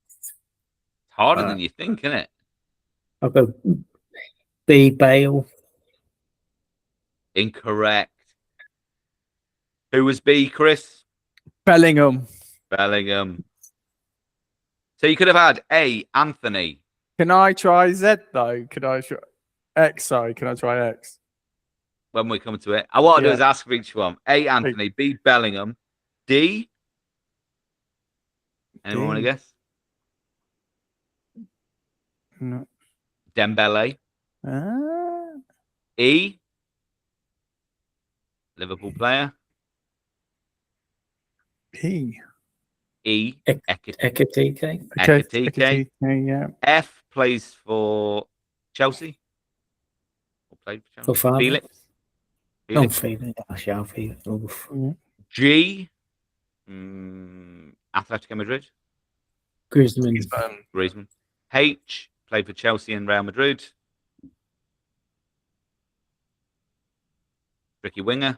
It's harder than you think, isn't it? I'll go B. Bale. Incorrect. Who was B, Chris? Bellingham. Bellingham. So you could have had A, Anthony. Can I try Z though? Can I try X? Sorry, can I try X? When we come to it, I want to do is ask for each one. A, Anthony. B, Bellingham. D. Anyone want to guess? No. Dembele. E. Liverpool player. E. E. Ekitike. Ekitike. Yeah. F plays for Chelsea. Or played for Chelsea. For Felix. Oh, Felix. Felix. Oof. G. Atletico Madrid. Griezmann. H. Played for Chelsea and Real Madrid. Ricky Winger.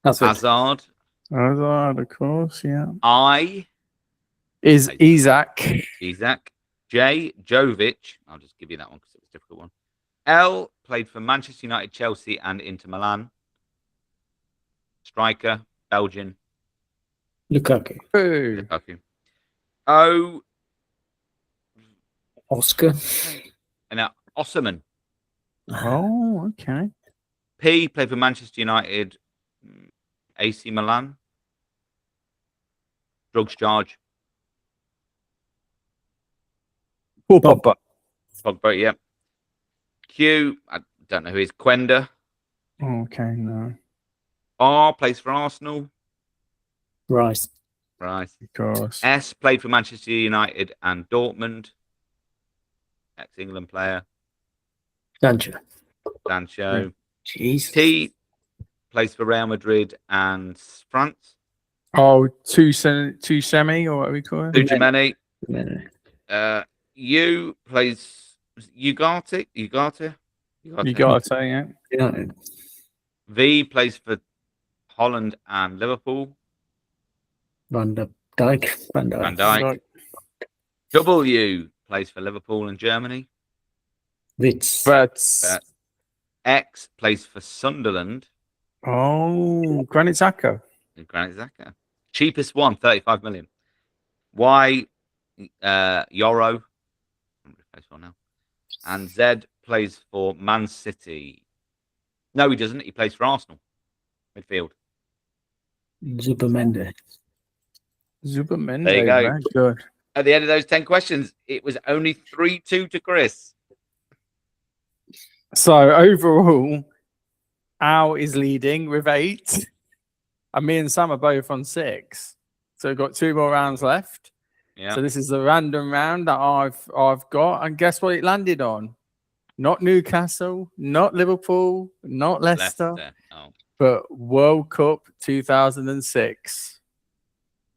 That's what Hazard. Hazard, of course, yeah. I. Is Isaac. Isaac. J. Jovic. I'll just give you that one because it was a difficult one. L. Played for Manchester United, Chelsea, and Inter Milan. Striker. Belgian. Lukaku. Lukaku. O. Oscar. And Osserman. Oh, okay. P. Played for Manchester United, AC Milan. Drugs charge. Paul Pogba. Pogba, yeah. Q. I don't know who is. Quenda. Okay, no. R. Plays for Arsenal. Right. Right. Of course. S. Played for Manchester United and Dortmund. Ex-England player. Sancho. Sancho. Jeez. T. Plays for Real Madrid and France. Oh, two semi, or what we call it? Tchouaméni. Yeah. U. Plays Ugarte. You got to say, yeah. Yeah. V. Plays for Holland and Liverpool. Van Dijk. Van Dijk. W. Plays for Liverpool and Germany. Wits. But X. Plays for Sunderland. Granit Xhaka. And Granit Xhaka. Cheapest one, 35 million. Y. Euro. Now. And Z plays for Man City. No, he doesn't. He plays for Arsenal. Midfield. Zubermende. There you go. Very good. At the end of those 10 questions, it was only 3-2 to Chris. So overall, Al is leading with 8. And me and Sam are both on 6. So we've got 2 more rounds left. Yeah. So this is the random round that I've got. And guess what it landed on? Not Newcastle, not Liverpool, not Leicester. Oh. But World Cup 2006.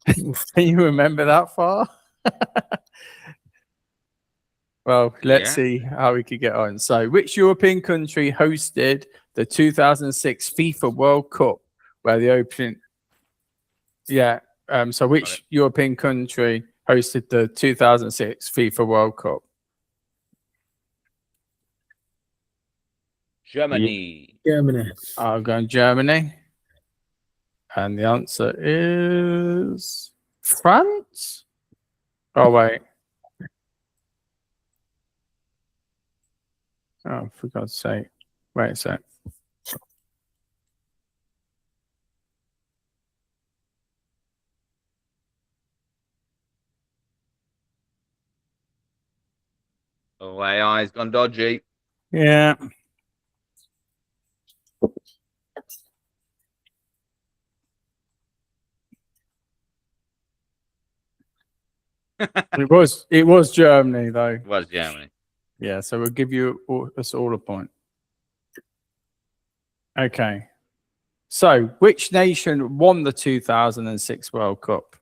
Can you remember that far? Well, let's see how we could get on. So, which European country hosted the 2006 FIFA World Cup, where the opening? Yeah. So, which European country hosted the 2006 FIFA World Cup? Germany. Germany. I'm going Germany. And the answer is France? Oh, wait. Oh, for God's sake. Wait a sec. Oh, AI's gone dodgy. Yeah. It was Germany though. It was Germany. Yeah, so we'll give us all a point. Okay. So, which nation won the 2006 World Cup?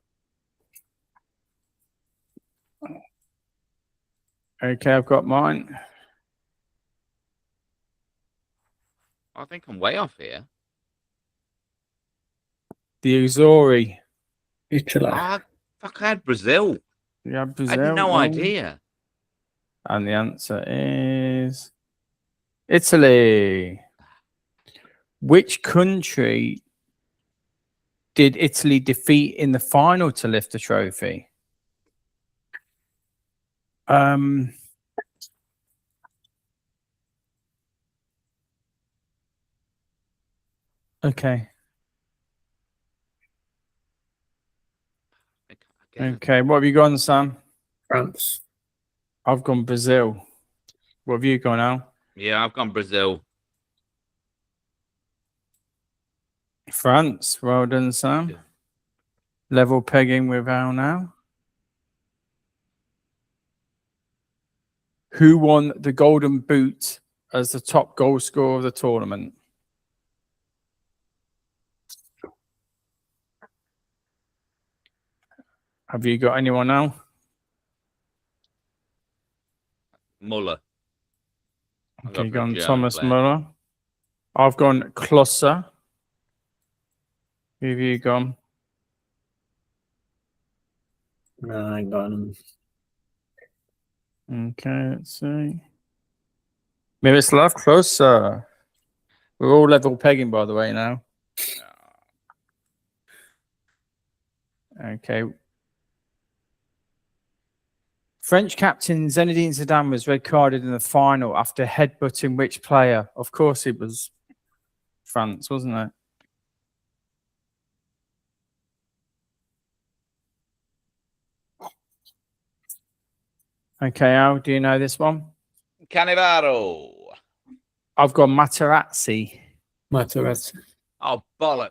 Okay, I've got mine. I think I'm way off here. The Azori. Italy. Fuck, I had Brazil. Yeah, Brazil. I had no idea. And the answer is Italy. Which country did Italy defeat in the final to lift the trophy? Okay. Okay, what have you gone, Sam? France. I've gone Brazil. What have you gone, Al? Yeah, I've gone Brazil. France. Well done, Sam. Yeah. Level pegging with Al now. Who won the Golden Boot as the top goal scorer of the tournament? Have you got anyone now? Muller. Okay, you've gone Thomas Muller. I've gone Klose. Who have you gone? No, I ain't got them. Okay, let's see. Miroslav Klose. We're all level pegging, by the way, now. Okay. French captain Zinedine Zidane was red carded in the final after headbutting which player? Of course, it was France, wasn't it? Okay, Al, do you know this one? Cannavaro. I've got Materazzi. Materazzi. Oh, bollocks.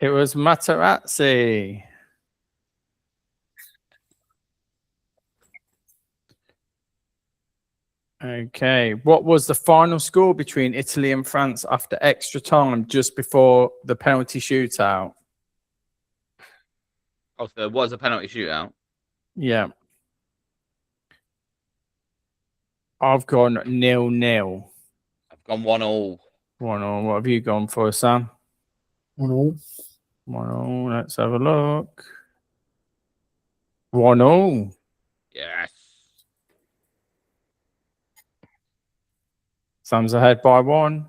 It was Materazzi. Okay. What was the final score between Italy and France after extra time just before the penalty shootout? Oh, so there was a penalty shootout. Yeah. I've gone 0-0. I've gone 1-1. 1-1. What have you gone for, Sam? 1-1. 1-1. Let's have a look. 1-1. Yes. Sam's ahead by 1.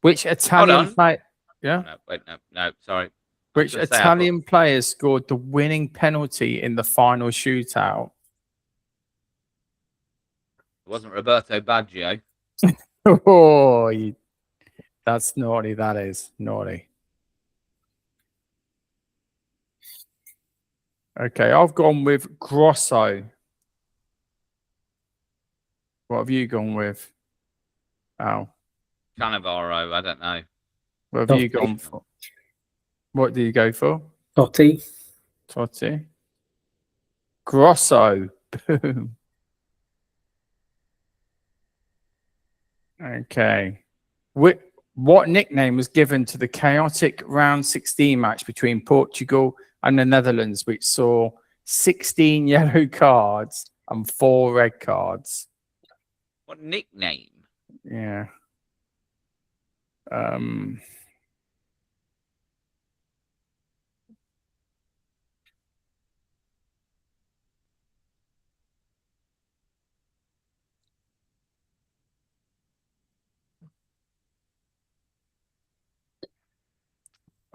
Which Italian player? Yeah. No, wait, no, sorry. Which Italian player scored the winning penalty in the final shootout? It wasn't Roberto Baggio. Oh, that's naughty. That is naughty. Okay, I've gone with Grosso. What have you gone with? Oh, Cannavaro, I don't know. what have you gone for? What do you go for? Totti. Totti. Grosso. Boom. Okay. What nickname was given to the chaotic round 16 match between Portugal and the Netherlands, which saw 16 yellow cards and 4 red cards? What nickname? Yeah.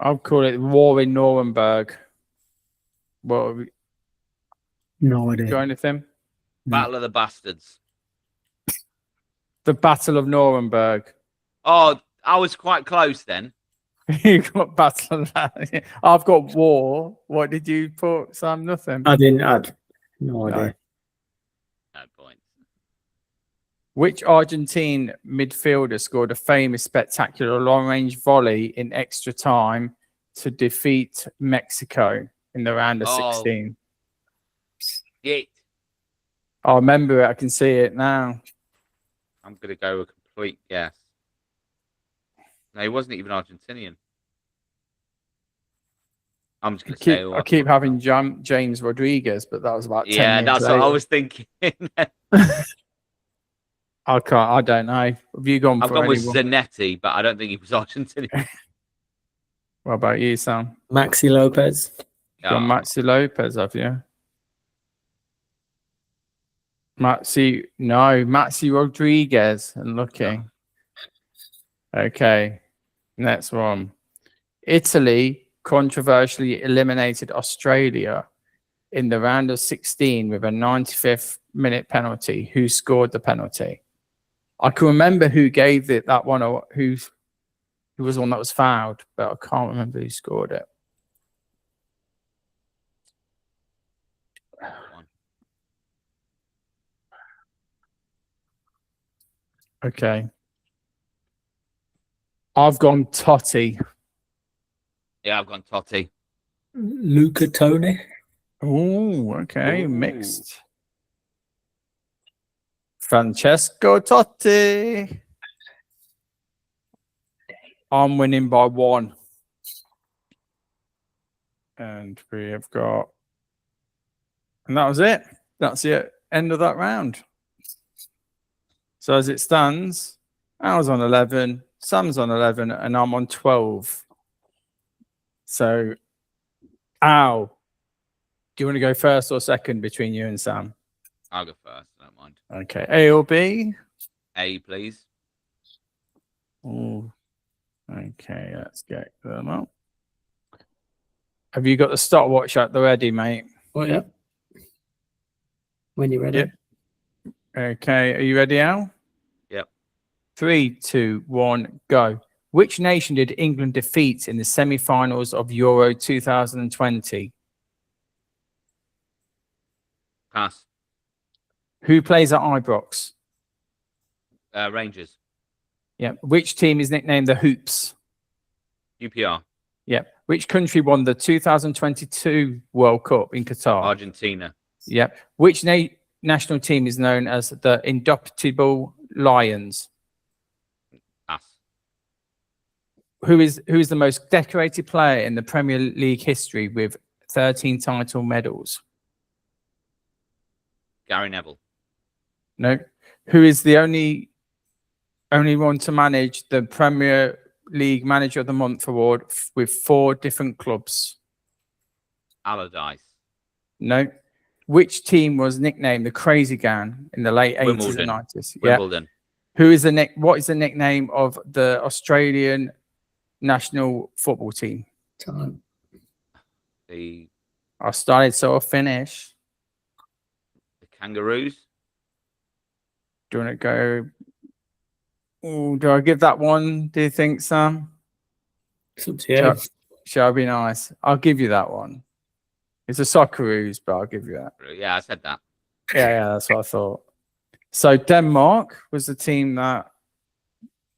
I'll call it War in Nuremberg. What? No idea. Got anything? Battle of the Bastards. The Battle of Nuremberg. Oh, I was quite close then. You got Battle of that. I've got War. What did you put, Sam? Nothing. I didn't add. No idea. No points. Which Argentine midfielder scored a famous spectacular long-range volley in extra time to defeat Mexico in the round of 16? Shit. I remember it. I can see it now. I'm going to go with a complete guess. No, he wasn't even Argentinian. I'm just going to say... I keep having James Rodriguez, but that was about 10 Yeah, years that's later. what I was thinking. I don't know. Have you gone I've for gone with anyone? Zanetti, but I don't think he was Argentinian. What about you, Sam? Maxi Lopez. Got Maxi Lopez, have you? Maxi Rodriguez. And looking. Okay. Next one. Italy controversially eliminated Australia in the round of 16 with a 95th minute penalty. Who scored the penalty? I can remember who gave it that one, or who was the one that was fouled, but I can't remember who scored it. Okay. I've gone Totti. Yeah, I've gone Totti. Luca Toni. Oh, okay. Mixed. Francesco Totti. I'm winning by 1. And we have got... And that was it. That's the end of that round. So as it stands, Al's on 11, Sam's on 11, and I'm on 12. So Al, do you want to go first or second between you and Sam? I'll go first. I don't mind. Okay, A or B? A, please. Oh, okay, let's get them up. Have you got the stopwatch at the ready, mate? Oh, yeah. When you're ready. Yep. Okay, are you ready, Al? Yep. 3, 2, 1, go. Which nation did England defeat in the semi-finals of Euro 2020? Pass. Who plays at Ibrox? Rangers. Yeah. Which team is nicknamed the Hoops? UPR. Yeah. Which country won the 2022 World Cup in Qatar? Argentina. Yeah. Which national team is known as the Indomitable Lions? Pass. Who is the most decorated player in the Premier League history with 13 title medals? Gary Neville. No. Who is the only one to manage the Premier League Manager of the Month award with 4 different clubs? Allardyce. No. Which team was nicknamed the Crazy Gang in the late 80s and 90s? Wimbledon. Yeah. What is the nickname of the Australian national football team? Time. I started, so I'll finish. The Kangaroos. Do you want to go? Ooh, do I give that one? Do you think, Sam? It's up to you. Shall I be nice? I'll give you that one. It's a Socceroos, but I'll give you that. Yeah, I said that. Yeah, that's what I thought. So Denmark was the team that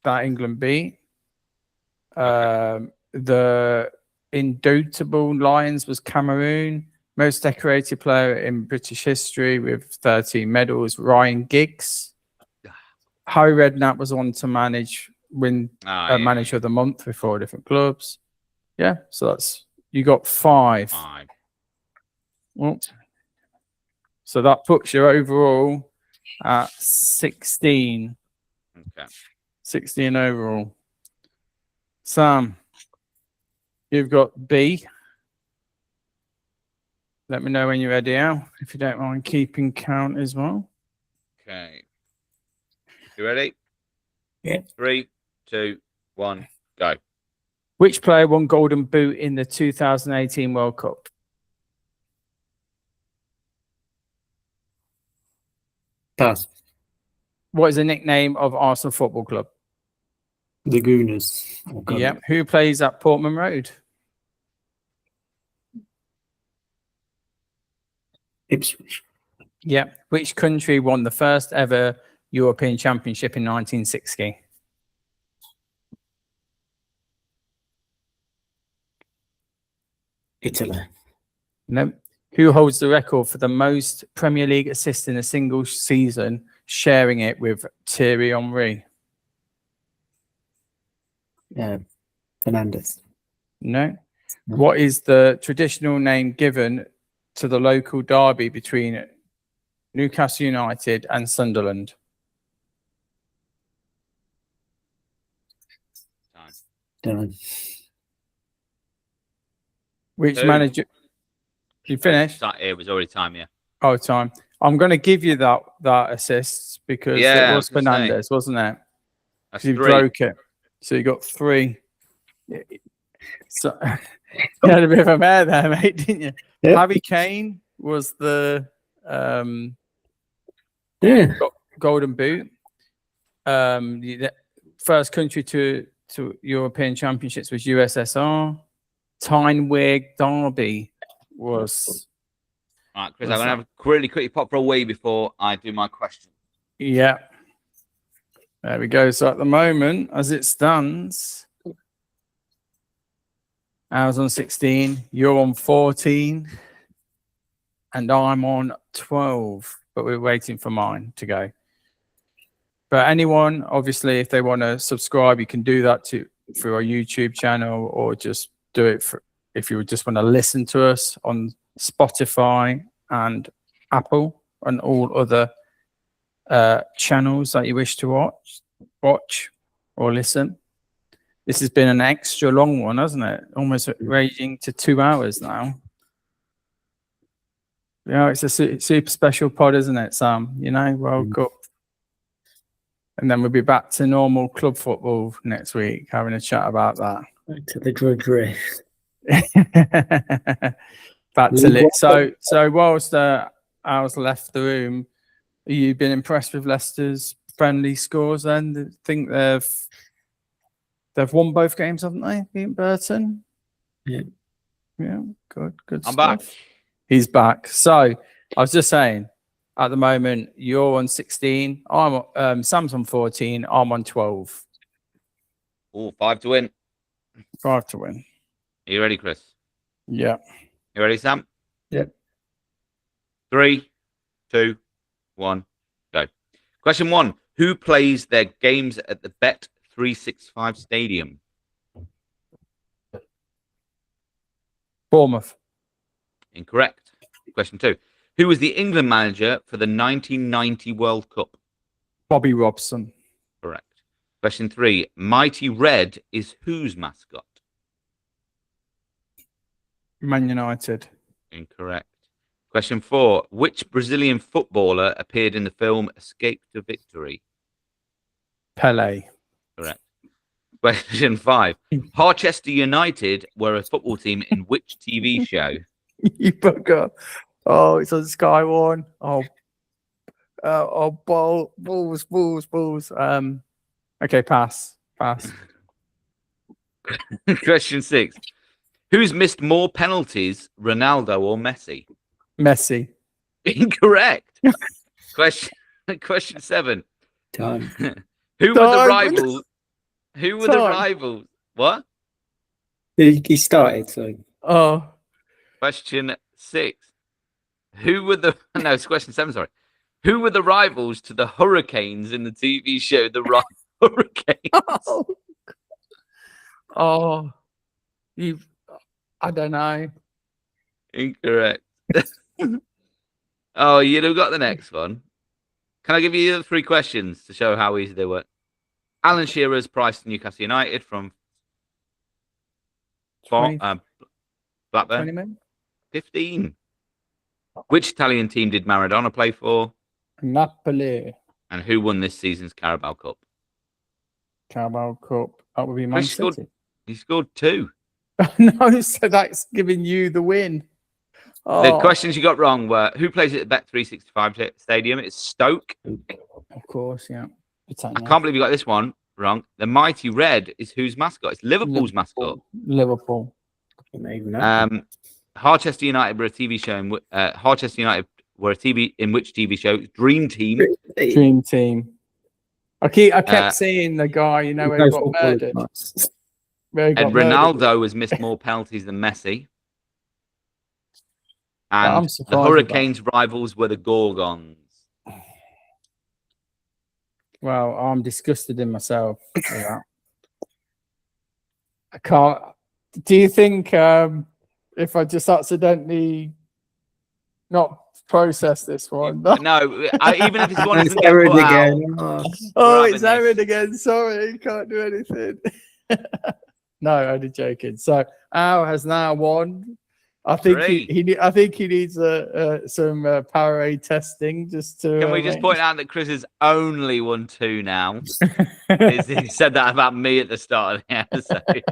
England beat. The Indomitable Lions was Cameroon. Most decorated player in British history with 13 medals, Ryan Giggs. Harry Redknapp was on to win Manager of the Month with 4 different clubs. Yeah, so you got 5. Well, so that puts you overall at 16. Okay. 16 overall. Sam, you've got B. Let me know when you're ready, Al, if you don't mind keeping count as well. Okay. You ready? Yeah. 3, 2, 1, go. Which player won Golden Boot in the 2018 World Cup? Pass. What is the nickname of Arsenal Football Club? The Gooners. Yeah. Who plays at Portman Road? Ipswich. Yeah. Which country won the first ever European Championship in 1960? Italy. No. Who holds the record for the most Premier League assists in a single season, sharing it with Thierry Henry? Fernandez. No. What is the traditional name given to the local derby between Newcastle United and Sunderland? Done. Which manager? You finished? It was already time, yeah. Oh, time. I'm going to give you that assist because it was Fernandez, wasn't it? That's You 3. broke it. So you got 3. So you had a bit of a mare there, mate, didn't you? Yep. Harry Kane was the Golden Boot. The first country to European Championships was USSR. Tyne-Wear Derby was. All right, Chris, I'm going to have a really quickly pop for a wee before I do my question. Yeah. There we go. So at the moment, as it stands, I was on 16, you're on 14, and I'm on 12, but we're waiting for mine to go. But anyone, obviously, if they want to subscribe, you can do that through our YouTube channel, or just do it if you just want to listen to us on Spotify and Apple and all other channels that you wish to watch or listen. This has been an extra long one, hasn't it? Almost raging to 2 hours now. You know, it's a super special pod, isn't it, Sam? You know, World Cup. And then we'll be back to normal club football next week, having a chat about that. Back to the drudgery. Back to lit. So whilst ours left the room, have you been impressed with Leicester's friendly scores then? I think they've won both games, haven't they? Beating Burton. Yeah. Yeah, good I'm stuff. back. He's back. So I was just saying, at the moment, you're on 16. I'm Sam's on 14. I'm on 12. Oh, 5 to win. 5 to win. Are you ready, Chris? Yeah. You ready, Sam? Yep. 3, 2, 1, go. Question 1. Who plays their games at the Bet365 Stadium? Bournemouth. Incorrect. Question 2. Who was the England manager for the 1990 World Cup? Bobby Robson. Correct. Question 3. Mighty Red is whose mascot? Man United. Incorrect. Question 4. Which Brazilian footballer appeared in the film Escape to Victory? Pele. Correct. Question 5. Harchester United were a football team in which TV show? You bugger. Oh, it's on Sky One. Balls. Okay, pass. Question 6. Who's missed more penalties, Ronaldo or Messi? Messi. Incorrect. Question 7. Time. Who were the Time. rivals? Who were the Time. rivals? What? He started, so Oh, Question 6. Who were the no? It's question 7. Sorry. Who were the rivals to the Hurricanes in the TV show The Hurricanes? I don't know. Incorrect. Oh, you'd have got the next one. Can I give you the other 3 questions to show how easy they were? Alan Shearer's price to Newcastle United from 20 Blackburn. minutes. 15. Which Italian team did Maradona play for? Napoli. And who won this season's Carabao Cup? Carabao Cup. That would be Man City. He scored 2. No, so that's giving you the win. The questions you got wrong were who plays at the Bet365 Stadium? It's Stoke. Of course, yeah. I can't believe you got this one wrong. The Mighty Red is whose mascot? It's Liverpool's mascot. Liverpool. Harchester United were a TV show. Harchester United were a TV in which TV show? Dream Team. Dream Team. I kept seeing the guy, you know, where he got murdered. And Ronaldo has missed more penalties than Messi. And the Hurricanes' rivals were the Gorgons. Well, I'm disgusted in myself. Yeah. I can't. Do you think if I just accidentally not process this one? No, even if it's one it's doesn't get put out, it's errored again. Sorry, can't do anything. No, only joking. So Al has now won. I think I think he needs some Powerade testing just to. Can we just point out that Chris has only won 2 now? He said that about me at the start of the episode.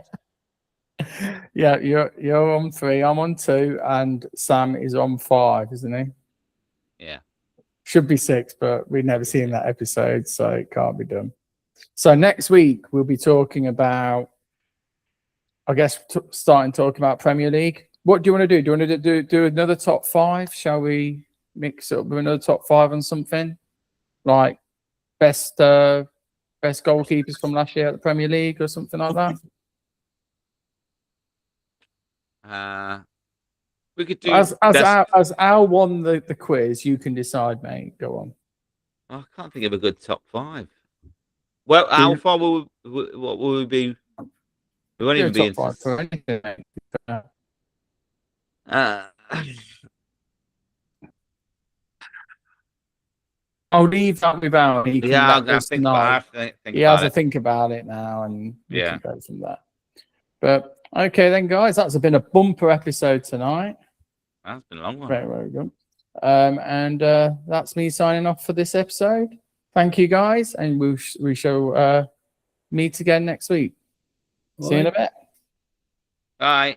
Yeah, you're on 3, I'm on 2, and Sam is on 5, isn't he? Yeah. Should be 6, but we've never seen that episode, so it can't be done. So next week we'll be talking about, I guess, starting talking about Premier League. What do you want to do? Do you want to do another top 5? Shall we mix it up with another top 5 on something like best goalkeepers from last year at the Premier League or something like that? We could do as Al won the quiz. You can decide, mate. Go on. I can't think of a good top 5. Well, how far what will we be? We won't even be in top 5 for anything, mate. I'll leave that with Al. He has to think about it now, and we can go from there. But okay, then, guys, that's been a bumper episode tonight. That's been a long one. Very, very good. And that's me signing off for this episode. Thank you, guys, and we shall meet again next week. See you in a bit. Bye.